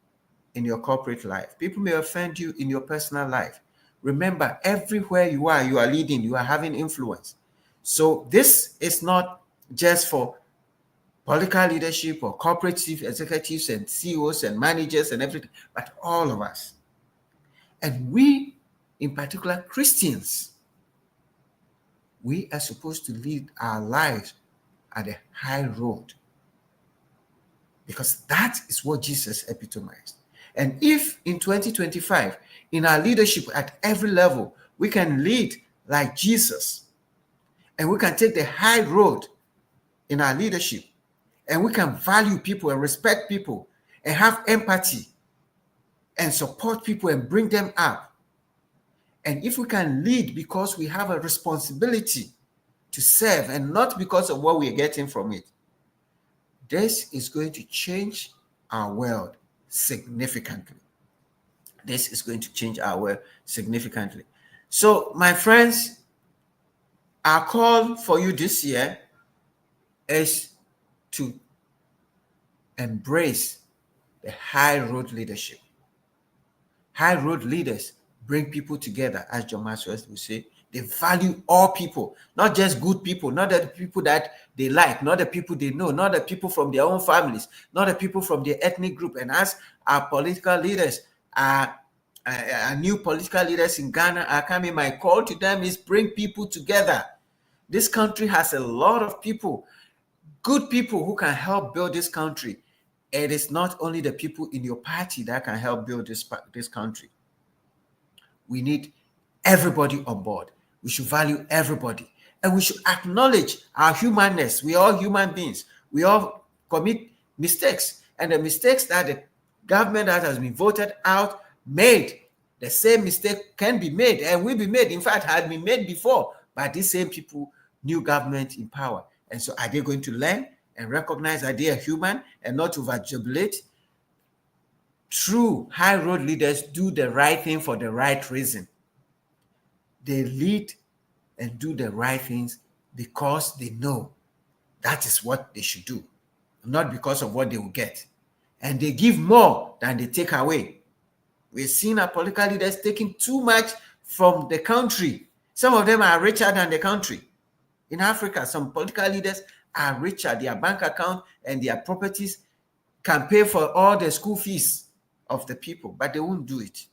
in your corporate life. People may offend you in your personal life. Remember, everywhere you are leading, you are having influence. So this is not just for political leadership or corporate chief executives and CEOs and managers and everything, but all of us. And we, in particular Christians, we are supposed to lead our lives at a high road, because that is what Jesus epitomized. And if in 2025, in our leadership at every level, we can lead like Jesus, and we can take the high road in our leadership, and we can value people and respect people and have empathy and support people and bring them up, And if we can lead because we have a responsibility to serve and not because of what we are getting from it, this is going to change our world significantly. This is going to change our world significantly. So, my friends, our call for you this year is to embrace the high road leadership. High road leaders bring people together, as John Maxwell would say. They value all people, not just good people, not the people that they like, not the people they know, not the people from their own families, not the people from their ethnic group. And as our political leaders, our new political leaders in Ghana are coming, my call to them is bring people together. This country has a lot of people, good people who can help build this country. It is not only the people in your party that can help build this country. We need everybody on board. We should value everybody. And we should acknowledge our humanness. We are all human beings. We all commit mistakes. And the mistakes that the government that has been voted out made, the same mistake can be made and will be made. In fact, had been made before by these same people, new government in power. And so are they going to learn and recognize that they are human and not overjubilate? True high road leaders do the right thing for the right reason. They lead and do the right things because they know that is what they should do, not because of what they will get. And they give more than they take away. We've seen our political leaders taking too much from the country. Some of them are richer than the country. In Africa, some political leaders are richer. Their bank account and their properties can pay for all the school fees of the people, but they won't do it.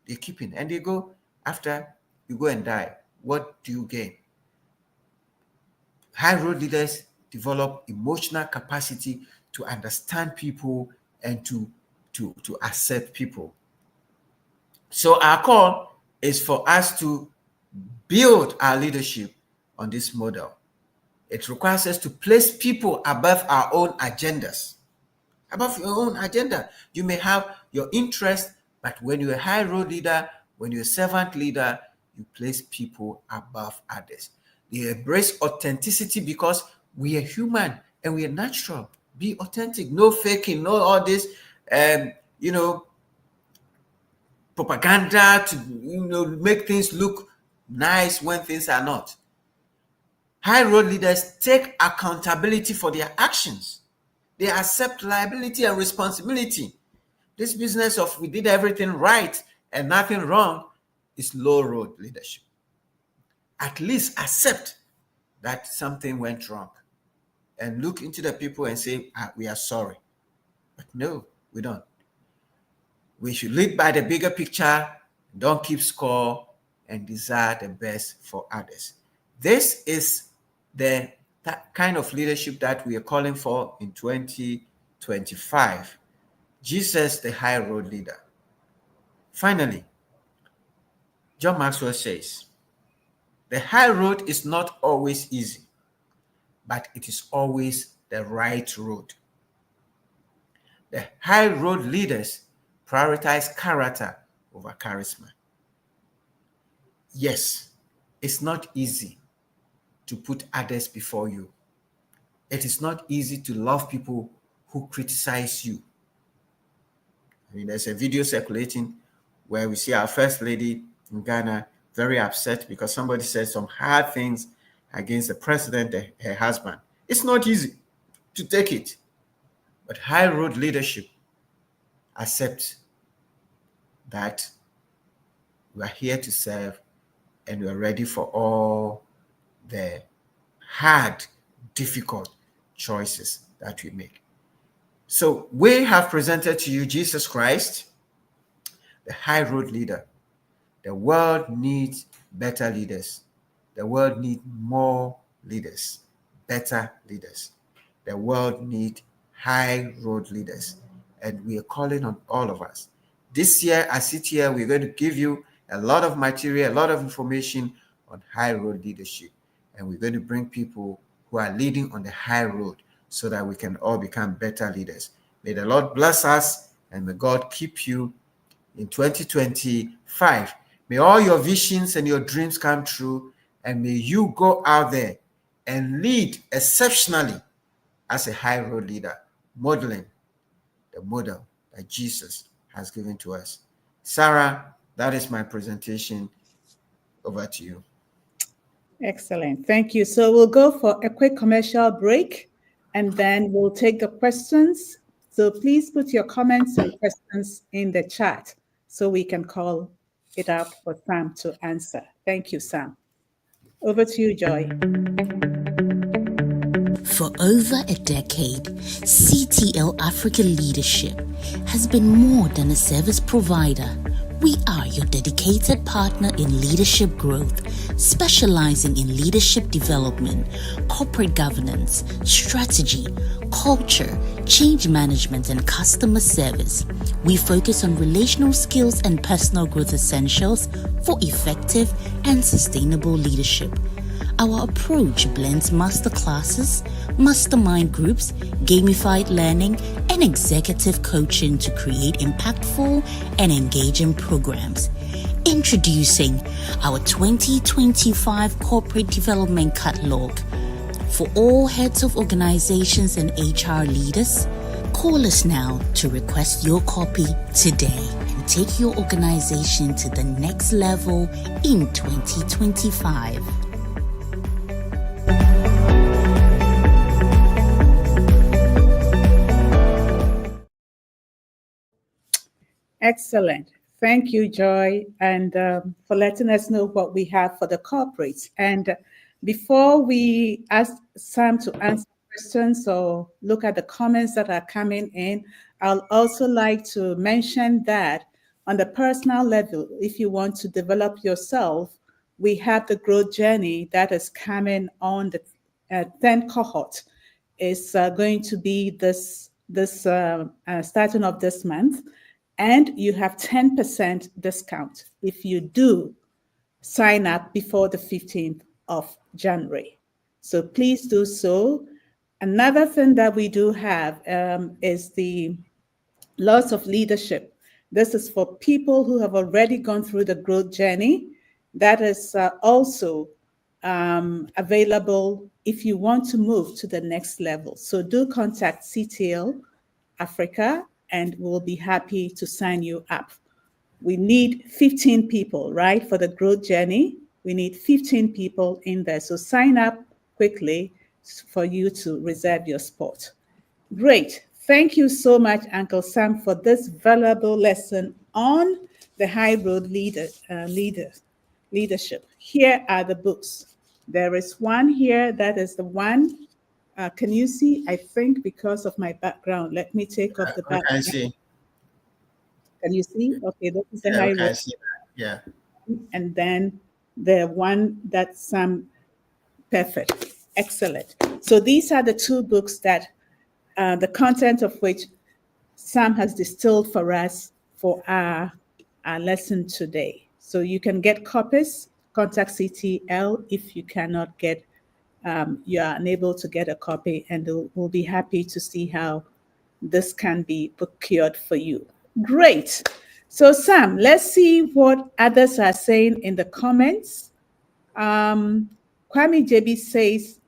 They keep it, and they go after you go and die. What do you gain? High road leaders develop emotional capacity to understand people and to accept people. So our call is for us to build our leadership on this model. It requires us to place people above our own agendas. Above your own agenda. You may have your interest, but when you're a high road leader, when you're a servant leader, you place people above others. You embrace authenticity because we are human and we are natural. Be authentic, no faking, no all this, propaganda to make things look nice when things are not. High road leaders take accountability for their actions. They accept liability and responsibility. This business of we did everything right and nothing wrong is low road leadership. At least accept that something went wrong and look into the people and say, we are sorry. But no, we don't. We should lead by the bigger picture, don't keep score, and desire the best for others. This is the kind of leadership that we are calling for in 2025. Jesus, the high road leader. Finally, John Maxwell says, the high road is not always easy, but it is always the right road. The high road leaders prioritize character over charisma. Yes, it's not easy to put others before you. It is not easy to love people who criticize you. I mean, there's a video circulating where we see our first lady in Ghana very upset because somebody said some hard things against the president, her husband. It's not easy to take it. But high road leadership accepts that we are here to serve and we are ready for all the hard, difficult choices that we make. So we have presented to you Jesus Christ, the high road leader. The world needs better leaders. The world needs more leaders, better leaders. The world needs high road leaders. And we are calling on all of us. This year at CTL, we're going to give you a lot of material, a lot of information on high road leadership. And we're going to bring people who are leading on the high road so that we can all become better leaders. May the Lord bless us and may God keep you in 2025. May all your visions and your dreams come true, and may you go out there and lead exceptionally as a high road leader, modeling the model that Jesus has given to us. Sarah, that is my presentation. Over to you. Excellent. Thank you. So we'll go for a quick commercial break, and then we'll take the questions. So please put your comments and questions in the chat so we can call it out for Sam to answer. Thank you, Sam. Over to you, Joy. For over a decade, CTL Africa Leadership has been more than a service provider. We are your dedicated partner in leadership growth, specializing in leadership development, corporate governance, strategy, culture, change management, and customer service. We focus on relational skills and personal growth essentials for effective and sustainable leadership. Our approach blends masterclasses, mastermind groups, gamified learning, and executive coaching to create impactful and engaging programs. Introducing our 2025 Corporate Development Catalog. For all heads of organizations and HR leaders, call us now to request your copy today and take your organization to the next level in 2025. Excellent. Thank you, Joy, and for letting us know what we have for the corporates. And before we ask Sam to answer questions or look at the comments that are coming in, I'll also like to mention that on the personal level, if you want to develop yourself, we have the growth journey that is coming on the 10th cohort. It's going to be this starting of this month. And you have 10% discount if you do sign up before the 15th of January. So please do so. Another thing that we do have is the Laws of Leadership. This is for people who have already gone through the growth journey. That is also available if you want to move to the next level. So do contact CTL Africa, and we'll be happy to sign you up. We need 15 people, right, for the growth journey. We need 15 people in there. So sign up quickly for you to reserve your spot. Great. Thank you so much, Uncle Sam, for this valuable lesson on the high road leadership. Here are the books. There is one here. That is the one. Can you see? I think because of my background. Let me take off the background. I can see. Can you see? Okay, this is the high road. I see that. Yeah. And then the one that's perfect. Excellent. So these are the two books that the content of which Sam has distilled for us for our lesson today. So you can get copies. Contact CTL if you cannot get you are unable to get a copy, and we'll be happy to see how this can be procured for you. Great. So Sam, let's see what others are saying in the comments. Kwame JB says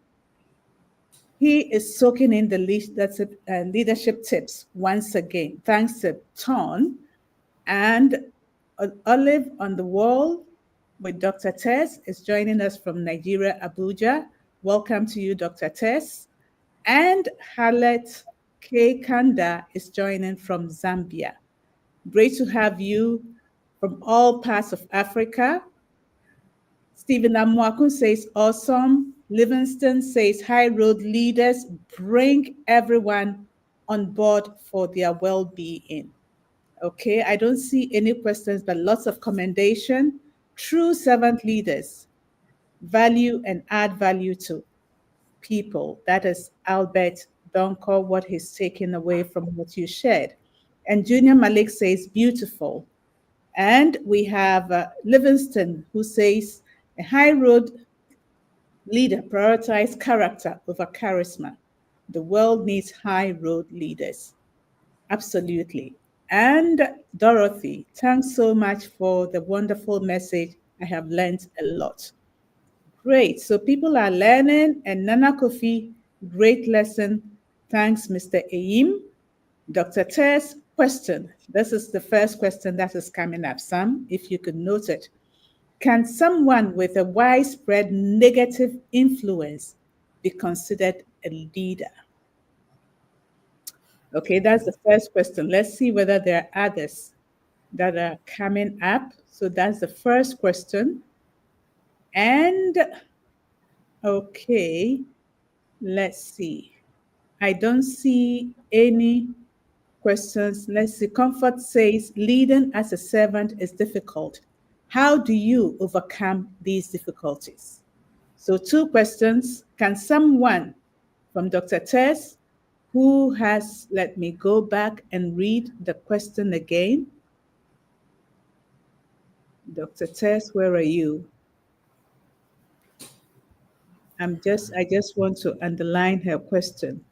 he is soaking in the leadership tips once again. Thanks to Ton. And Olive on the Wall with Dr. Tess is joining us from Nigeria, Abuja. Welcome to you, Dr. Tess. And Halet K. Kanda is joining from Zambia. Great to have you from all parts of Africa. Stephen Amwakun says, awesome. Livingston says, high road leaders bring everyone on board for their well-being. Okay, I don't see any questions, but lots of commendation. True servant leaders value and add value to people. That is Albert Donko, what he's taken away from what you shared. And Junior Malik says, beautiful. And we have Livingston, who says, a high road leader prioritize character over charisma. The world needs high road leaders. Absolutely. And Dorothy, thanks so much for the wonderful message. I have learned a lot. Great. So people are learning. And Nana Kofi, great lesson. Thanks, Mr. Aim. Dr. Tess, question. This is the first question that is coming up. Sam, if you could note it. Can someone with a widespread negative influence be considered a leader? Okay, that's the first question. Let's see whether there are others that are coming up. So that's the first question. And okay, let's see. I don't see any questions. Let's see. Comfort says leading as a servant is difficult. How do you overcome these difficulties? So, two questions. Can someone from Dr. Tess, who has, let me go back and read the question again. Dr. Tess, where are you? I just want to underline her question.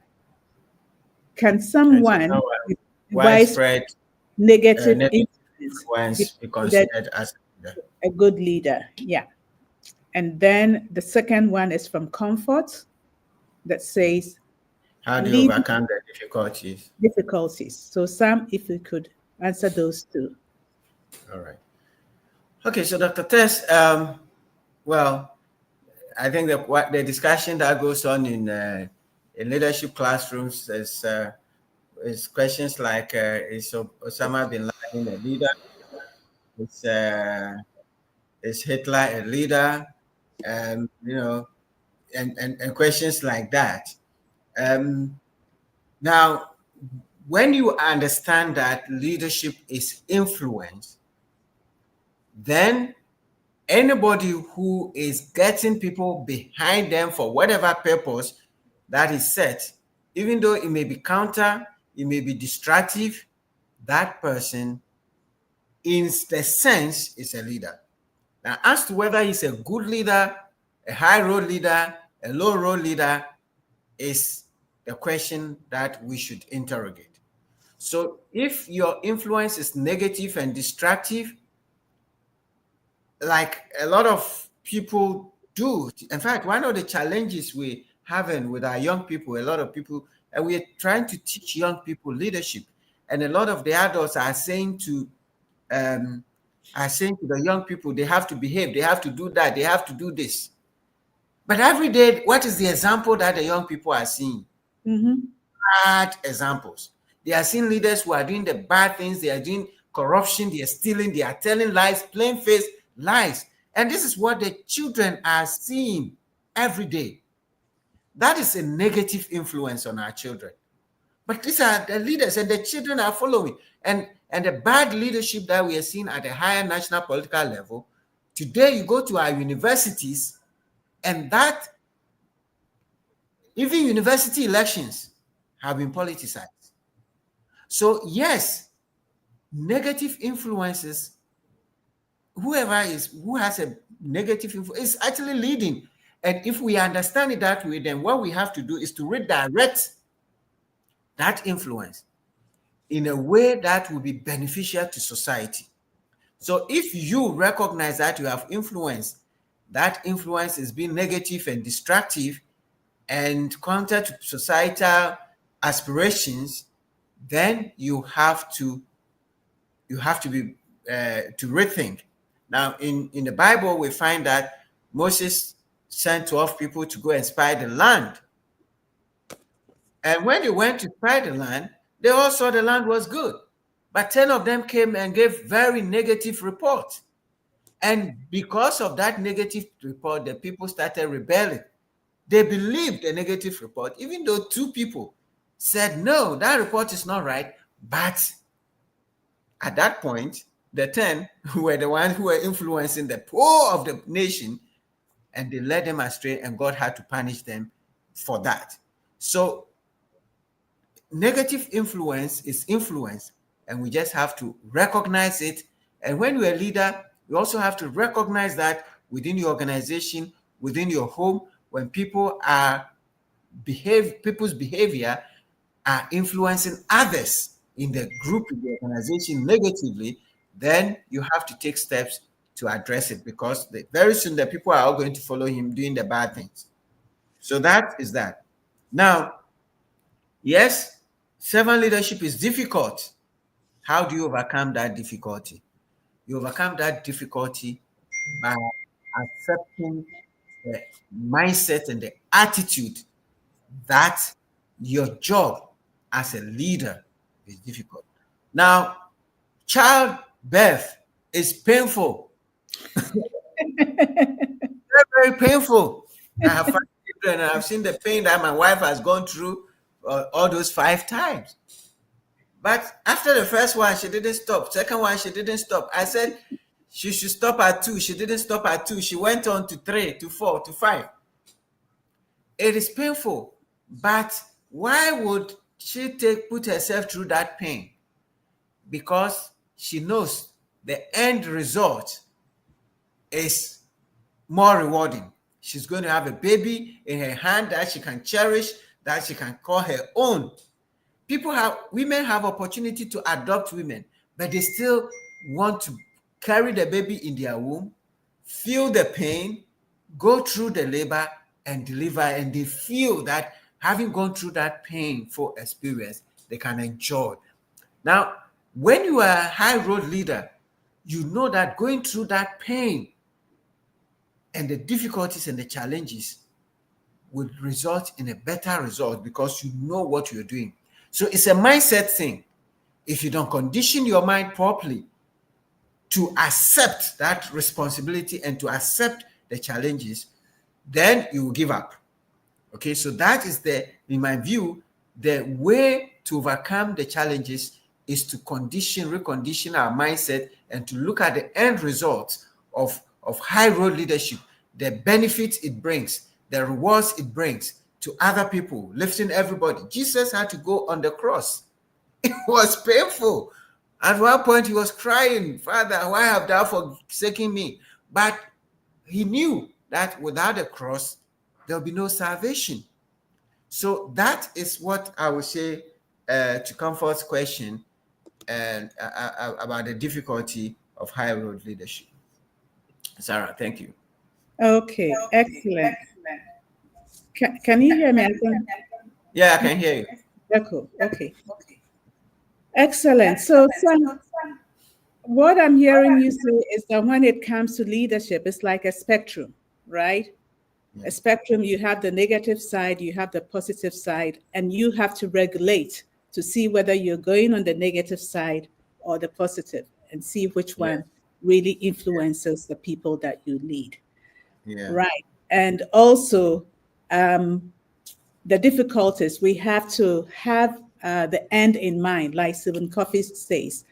Can someone with widespread negative influence be considered as a good leader? Yeah. And then the second one is from Comfort that says, how do you overcome the difficulties? Difficulties. So Sam, if you could answer those two. All right. Okay, so Dr. Tess, well, I think that what the discussion that goes on in leadership classrooms is questions like, is Osama bin Laden a leader? Is Hitler a leader? You know, and questions like that. Now, when you understand that leadership is influence, then anybody who is getting people behind them for whatever purpose that is set, even though it may be counter, it may be destructive, that person, in the sense, is a leader. Now, as to whether he's a good leader, a high road leader, a low road leader, is the question that we should interrogate. So if your influence is negative and destructive, like a lot of people do, in fact, one of the challenges we're having with our young people, a lot of people, and we're trying to teach young people leadership, and a lot of the adults are saying to the young people, they have to behave, they have to do that, they have to do this. But every day, what is the example that the young people are seeing? Bad examples. They are seeing leaders who are doing the bad things, they are doing corruption, they are stealing, they are telling lies, plain face lies. And this is what the children are seeing every day. That is a negative influence on our children. But these are the leaders, and the children are following. And the bad leadership that we are seeing at a higher national political level, today you go to our universities, and that even university elections have been politicized. So yes, negative influences, who has a negative influence is actually leading. And if we understand it that way, then what we have to do is to redirect that influence in a way that will be beneficial to society. So if you recognize that you have influence, that influence is being negative and destructive and counter to societal aspirations, then you have to be to rethink. Now, in the Bible, we find that Moses sent 12 people to go and spy the land. And when they went to spy the land, they all saw the land was good. But 10 of them came and gave very negative reports. And because of that negative report, the people started rebelling. They believed the negative report, even though 2 people said, no, that report is not right. But at that point, the 10 were the ones who were influencing the poor of the nation, and they led them astray, and God had to punish them for that. So negative influence is influence, and we just have to recognize it. And when you're a leader, you also have to recognize that within your organization, within your home, when people's behavior are influencing others in the group, in the organization negatively, then you have to take steps to address it, because very soon the people are all going to follow him doing the bad things. So that is that. Now, yes, servant leadership is difficult. How do you overcome that difficulty? You overcome that difficulty by accepting the mindset and the attitude that your job as a leader is difficult. Now, childbirth is painful. Very, very painful. I have 5 children, and I've seen the pain that my wife has gone through all those 5 times. But after the first one, she didn't stop. Second one, she didn't stop. I said she should stop at 2. She didn't stop at 2. She went on to 3, to 4, to 5. It is painful. But why would she put herself through that pain? Because she knows the end result is more rewarding. She's going to have a baby in her hand that she can cherish, that she can call her own. Women have opportunity to adopt women, but they still want to carry the baby in their womb, feel the pain, go through the labor and deliver, and they feel that having gone through that painful experience, they can enjoy. Now, when you are a high road leader, you know that going through that pain and the difficulties and the challenges would result in a better result, because you know what you're doing. So it's a mindset thing. If you don't condition your mind properly to accept that responsibility and to accept the challenges, then you will give up. Okay, so that is in my view, the way to overcome the challenges is to recondition our mindset and to look at the end results of high road leadership, the benefits it brings, the rewards it brings to other people, lifting everybody. Jesus had to go on the cross. It was painful. At one point, he was crying, "Father, why have thou forsaken me?" But he knew that without the cross, there'll be no salvation. So that is what I would say to Comfort's question and about the difficulty of high road leadership. Sarah, thank you. Okay, excellent. Can you hear me? Yeah, I can hear you. Cool. Okay. Excellent. So, Sam, what I'm hearing you say is that when it comes to leadership, it's like a spectrum, right? Yeah. A spectrum, you have the negative side, you have the positive side, and you have to regulate to see whether you're going on the negative side or the positive, and see which one really influences the people that you lead. Yeah. Right. And also, the difficulties, we have to have the end in mind, like Stephen Covey says,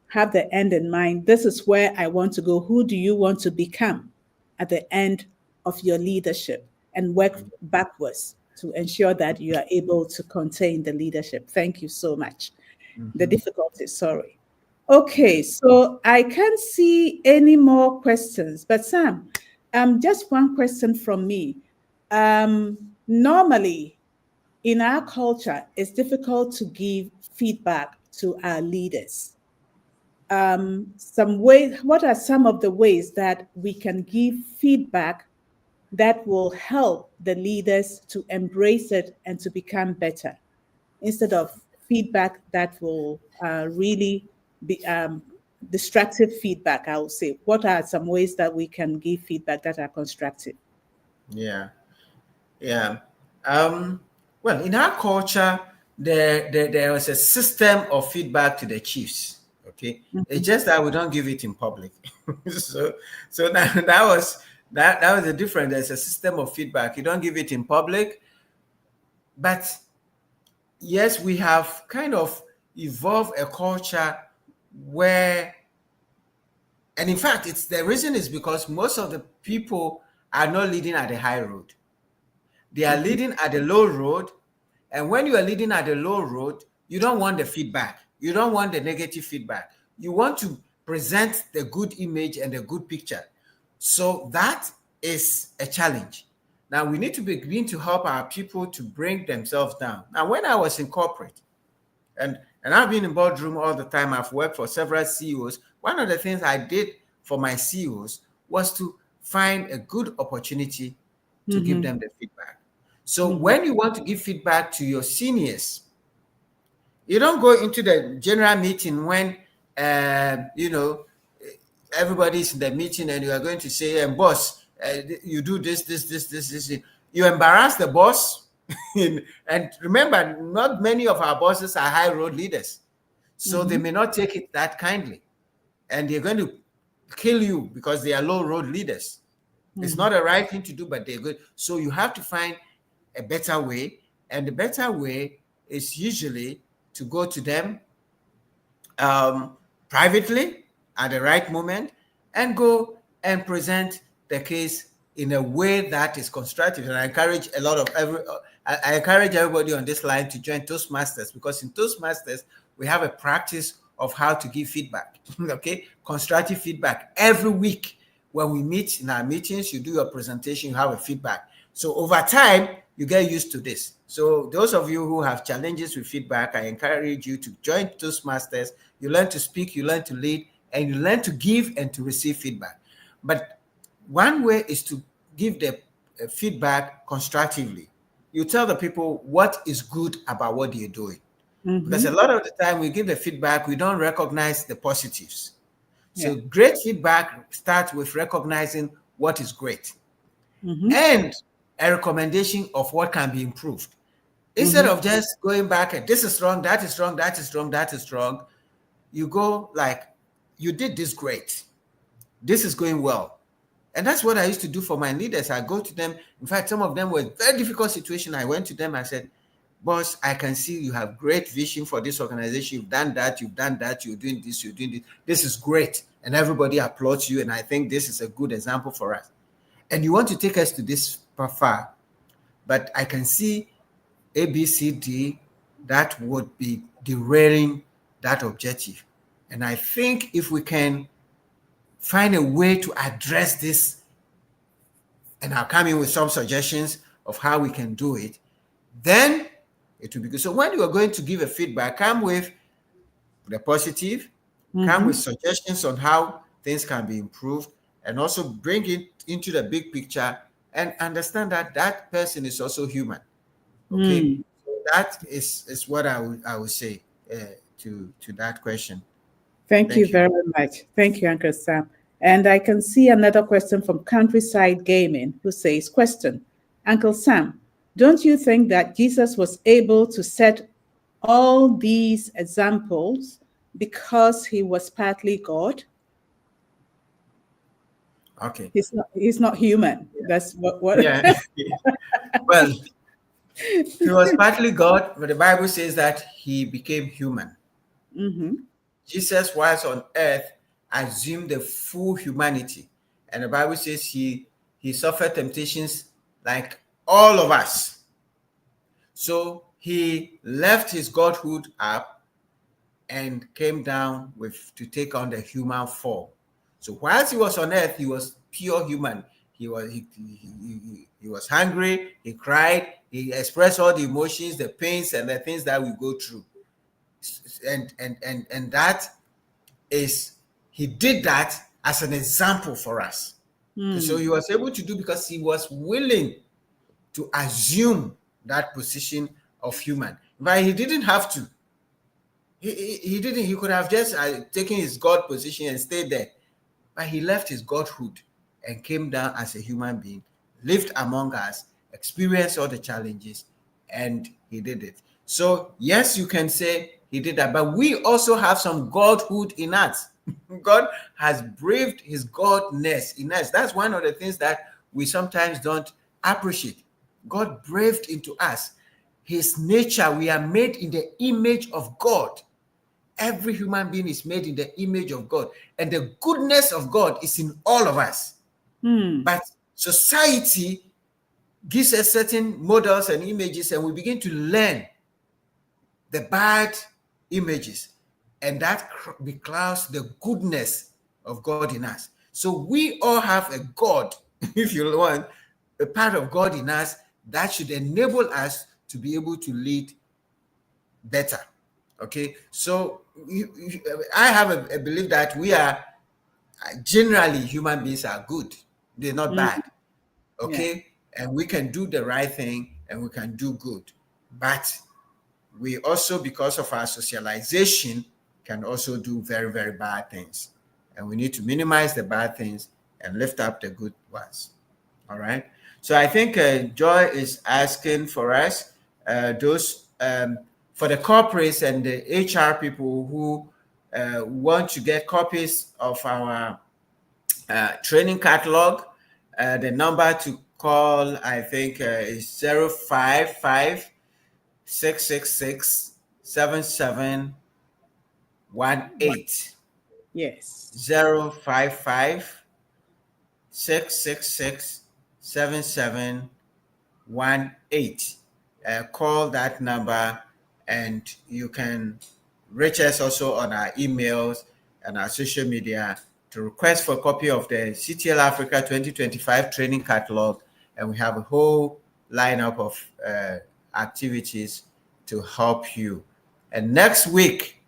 have the end in mind. This is where I want to go. Who do you want to become at the end of your leadership? And work backwards to ensure that you are able to contain the leadership. Thank you so much. Mm-hmm. The difficulties, sorry. Okay, so I can't see any more questions, but Sam, just one question from me. Normally, in our culture, it's difficult to give feedback to our leaders. What are some of the ways that we can give feedback that will help the leaders to embrace it and to become better, instead of feedback that will really be destructive feedback, I would say? What are some ways that we can give feedback that are constructive? Yeah. Well, in our culture, there was a system of feedback to the chiefs. Okay, mm-hmm. It's just that we don't give it in public. so that was the difference. There's a system of feedback. You don't give it in public, but yes, we have kind of evolved a culture where, and in fact, the reason is because most of the people are not leading at the high road. They are leading at the low road. And when you are leading at the low road, you don't want the feedback. You don't want the negative feedback. You want to present the good image and the good picture. So that is a challenge. Now we need to begin to help our people to bring themselves down. Now, when I was in corporate, and And I've been in boardroom all the time. I've worked for several CEOs. One of the things I did for my CEOs was to find a good opportunity to give them the feedback. So when you want to give feedback to your seniors, you don't go into the general meeting when, everybody's in the meeting and you are going to say, boss, you do this. You embarrass the boss. And remember, not many of our bosses are high road leaders. So they may not take it that kindly. And they're going to kill you because they are low road leaders. It's not the right thing to do, but they're good. So you have to find a better way. And the better way is usually to go to them privately at the right moment and go and present the case in a way that is constructive. And I encourage I encourage everybody on this line to join Toastmasters, because in Toastmasters, we have a practice of how to give feedback, okay? Constructive feedback. Every week when we meet in our meetings, you do your presentation, you have a feedback. So over time, you get used to this. So those of you who have challenges with feedback, I encourage you to join Toastmasters. You learn to speak, you learn to lead, and you learn to give and to receive feedback. But one way is to give the feedback constructively. You tell the people what is good about what you're doing. Because a lot of the time we give the feedback, we don't recognize the positives. So great feedback starts with recognizing what is great and a recommendation of what can be improved. Instead of just going back and this is wrong, that is wrong, that is wrong, that is wrong, you go like, you did this great. This is going well. And that's what I used to do for my leaders. I go to them. In fact, some of them were very difficult situation. I went to them. I said, boss, I can see you have great vision for this organization. You've done that. You're doing this, you're doing this. This is great. And everybody applauds you. And I think this is a good example for us. And you want to take us to this far. But I can see A, B, C, D, that would be derailing that objective. And I think if we can find a way to address this, and I'll come in with some suggestions of how we can do it, then it will be good. So when you are going to give a feedback, come with the positive, come with suggestions on how things can be improved, and also bring it into the big picture and understand that that person is also human. Okay, so that is what I would say to that question. Thank you very much. Thank you, Uncle Sam. And I can see another question from Countryside Gaming, who says, question, Uncle Sam, don't you think that Jesus was able to set all these examples because he was partly God? Okay. He's not human. That's what Yeah. Well, he was partly God, but the Bible says that he became human. Jesus, whilst on earth, assumed the full humanity. And the Bible says he suffered temptations like all of us. So he left his godhood up and came down to take on the human form. So whilst he was on earth, he was pure human. He was hungry, he cried, he expressed all the emotions, the pains, and the things that we go through. And that is, he did that as an example for us. So he was able to do because he was willing to assume that position of human. But he didn't have to. He didn't. He could have just taken his God position and stayed there. But he left his godhood and came down as a human being, lived among us, experienced all the challenges, and he did it. So yes, you can say he did that, but we also have some godhood in us. God has breathed his godness in us. That's one of the things that we sometimes don't appreciate. God breathed into us his nature. We are made in the image of God. Every human being is made in the image of God, and the goodness of God is in all of us. But society gives us certain models and images, and we begin to learn the bad images, and that beclouds the goodness of God in us. So we all have a God, if you want, a part of God in us that should enable us to be able to lead better. Okay, so I have a belief that we are generally human beings are good. They're not bad. Okay, and we can do the right thing and we can do good, but we also, because of our socialization, can also do very, very bad things, and we need to minimize the bad things and lift up the good ones. All right, so I think Joy is asking for us, those for the corporates and the HR people who want to get copies of our training catalog. The number to call, I think, is 055 666 7718. Yes. 055 666 7718. Call that number and you can reach us also on our emails and our social media to request for a copy of the CTL Africa 2025 training catalog. And we have a whole lineup of activities to help you. And next week,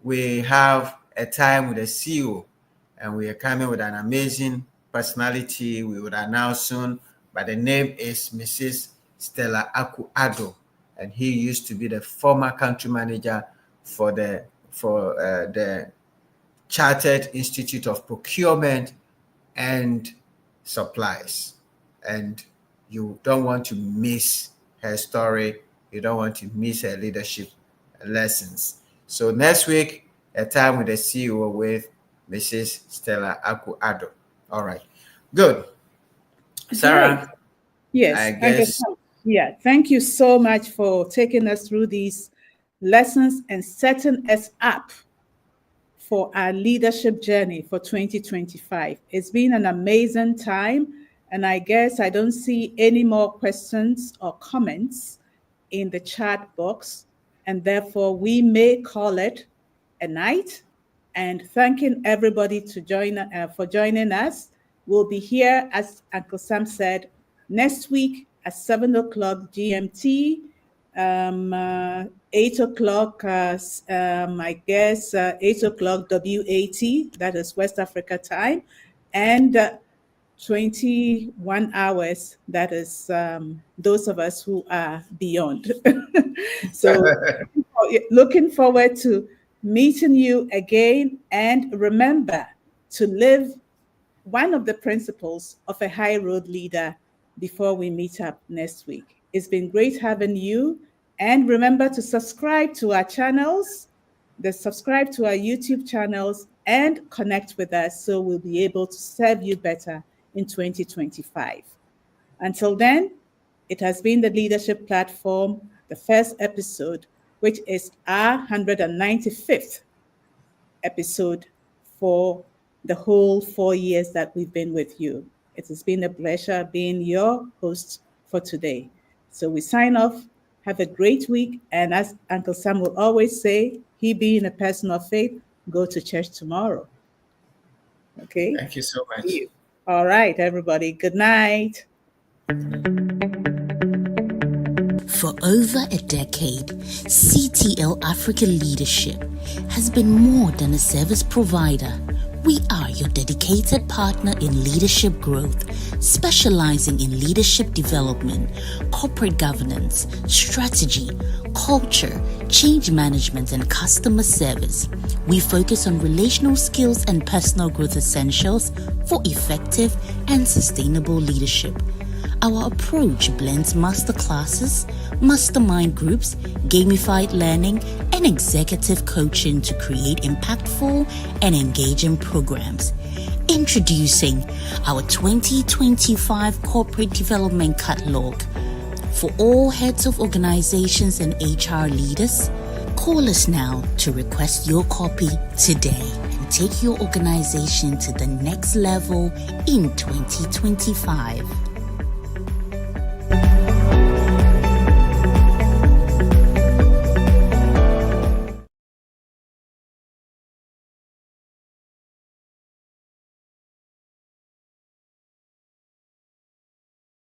we have a time with a CEO, and we are coming with an amazing personality we would announce soon, but the name is Mrs. Stella Aku-Addo, and he used to be the former country manager for the Chartered Institute of Procurement and Supplies. And you don't want to miss her story. You don't want to miss her leadership lessons. So next week, a time with the CEO with Mrs. Stella Aku-Addo. All right, good. Sarah, Great. Yes, I guess. Yeah, thank you so much for taking us through these lessons and setting us up for our leadership journey for 2025. It's been an amazing time, and I guess I don't see any more questions or comments in the chat box, and therefore we may call it a night. And thanking everybody for joining us. We'll be here, as Uncle Sam said, next week at 7 o'clock GMT, 8 o'clock, I guess, 8 o'clock WAT, that is West Africa time, and 21 hours, that is those of us who are beyond. So looking forward to meeting you again, and remember to live one of the principles of a high road leader before we meet up next week. It's been great having you. And remember to subscribe to our channels, subscribe to our YouTube channels, and connect with us so we'll be able to serve you better in 2025. Until then, it has been the Leadership Platform, the first episode, which is our 195th episode for the whole 4 years that we've been with you. It has been a pleasure being your host for today. So we sign off. Have a great week. And as Uncle Sam will always say, he being a person of faith, go to church tomorrow. Okay? Thank you so much. All right, everybody. Good night. For over a decade, CTL Africa Leadership has been more than a service provider. We are your dedicated partner in leadership growth, specializing in leadership development, corporate governance, strategy, culture, change management, and customer service. We focus on relational skills and personal growth essentials for effective and sustainable leadership. Our approach blends masterclasses, mastermind groups, gamified learning, and executive coaching to create impactful and engaging programs. Introducing our 2025 Corporate Development Catalog. For all heads of organizations and HR leaders, call us now to request your copy today and take your organization to the next level in 2025.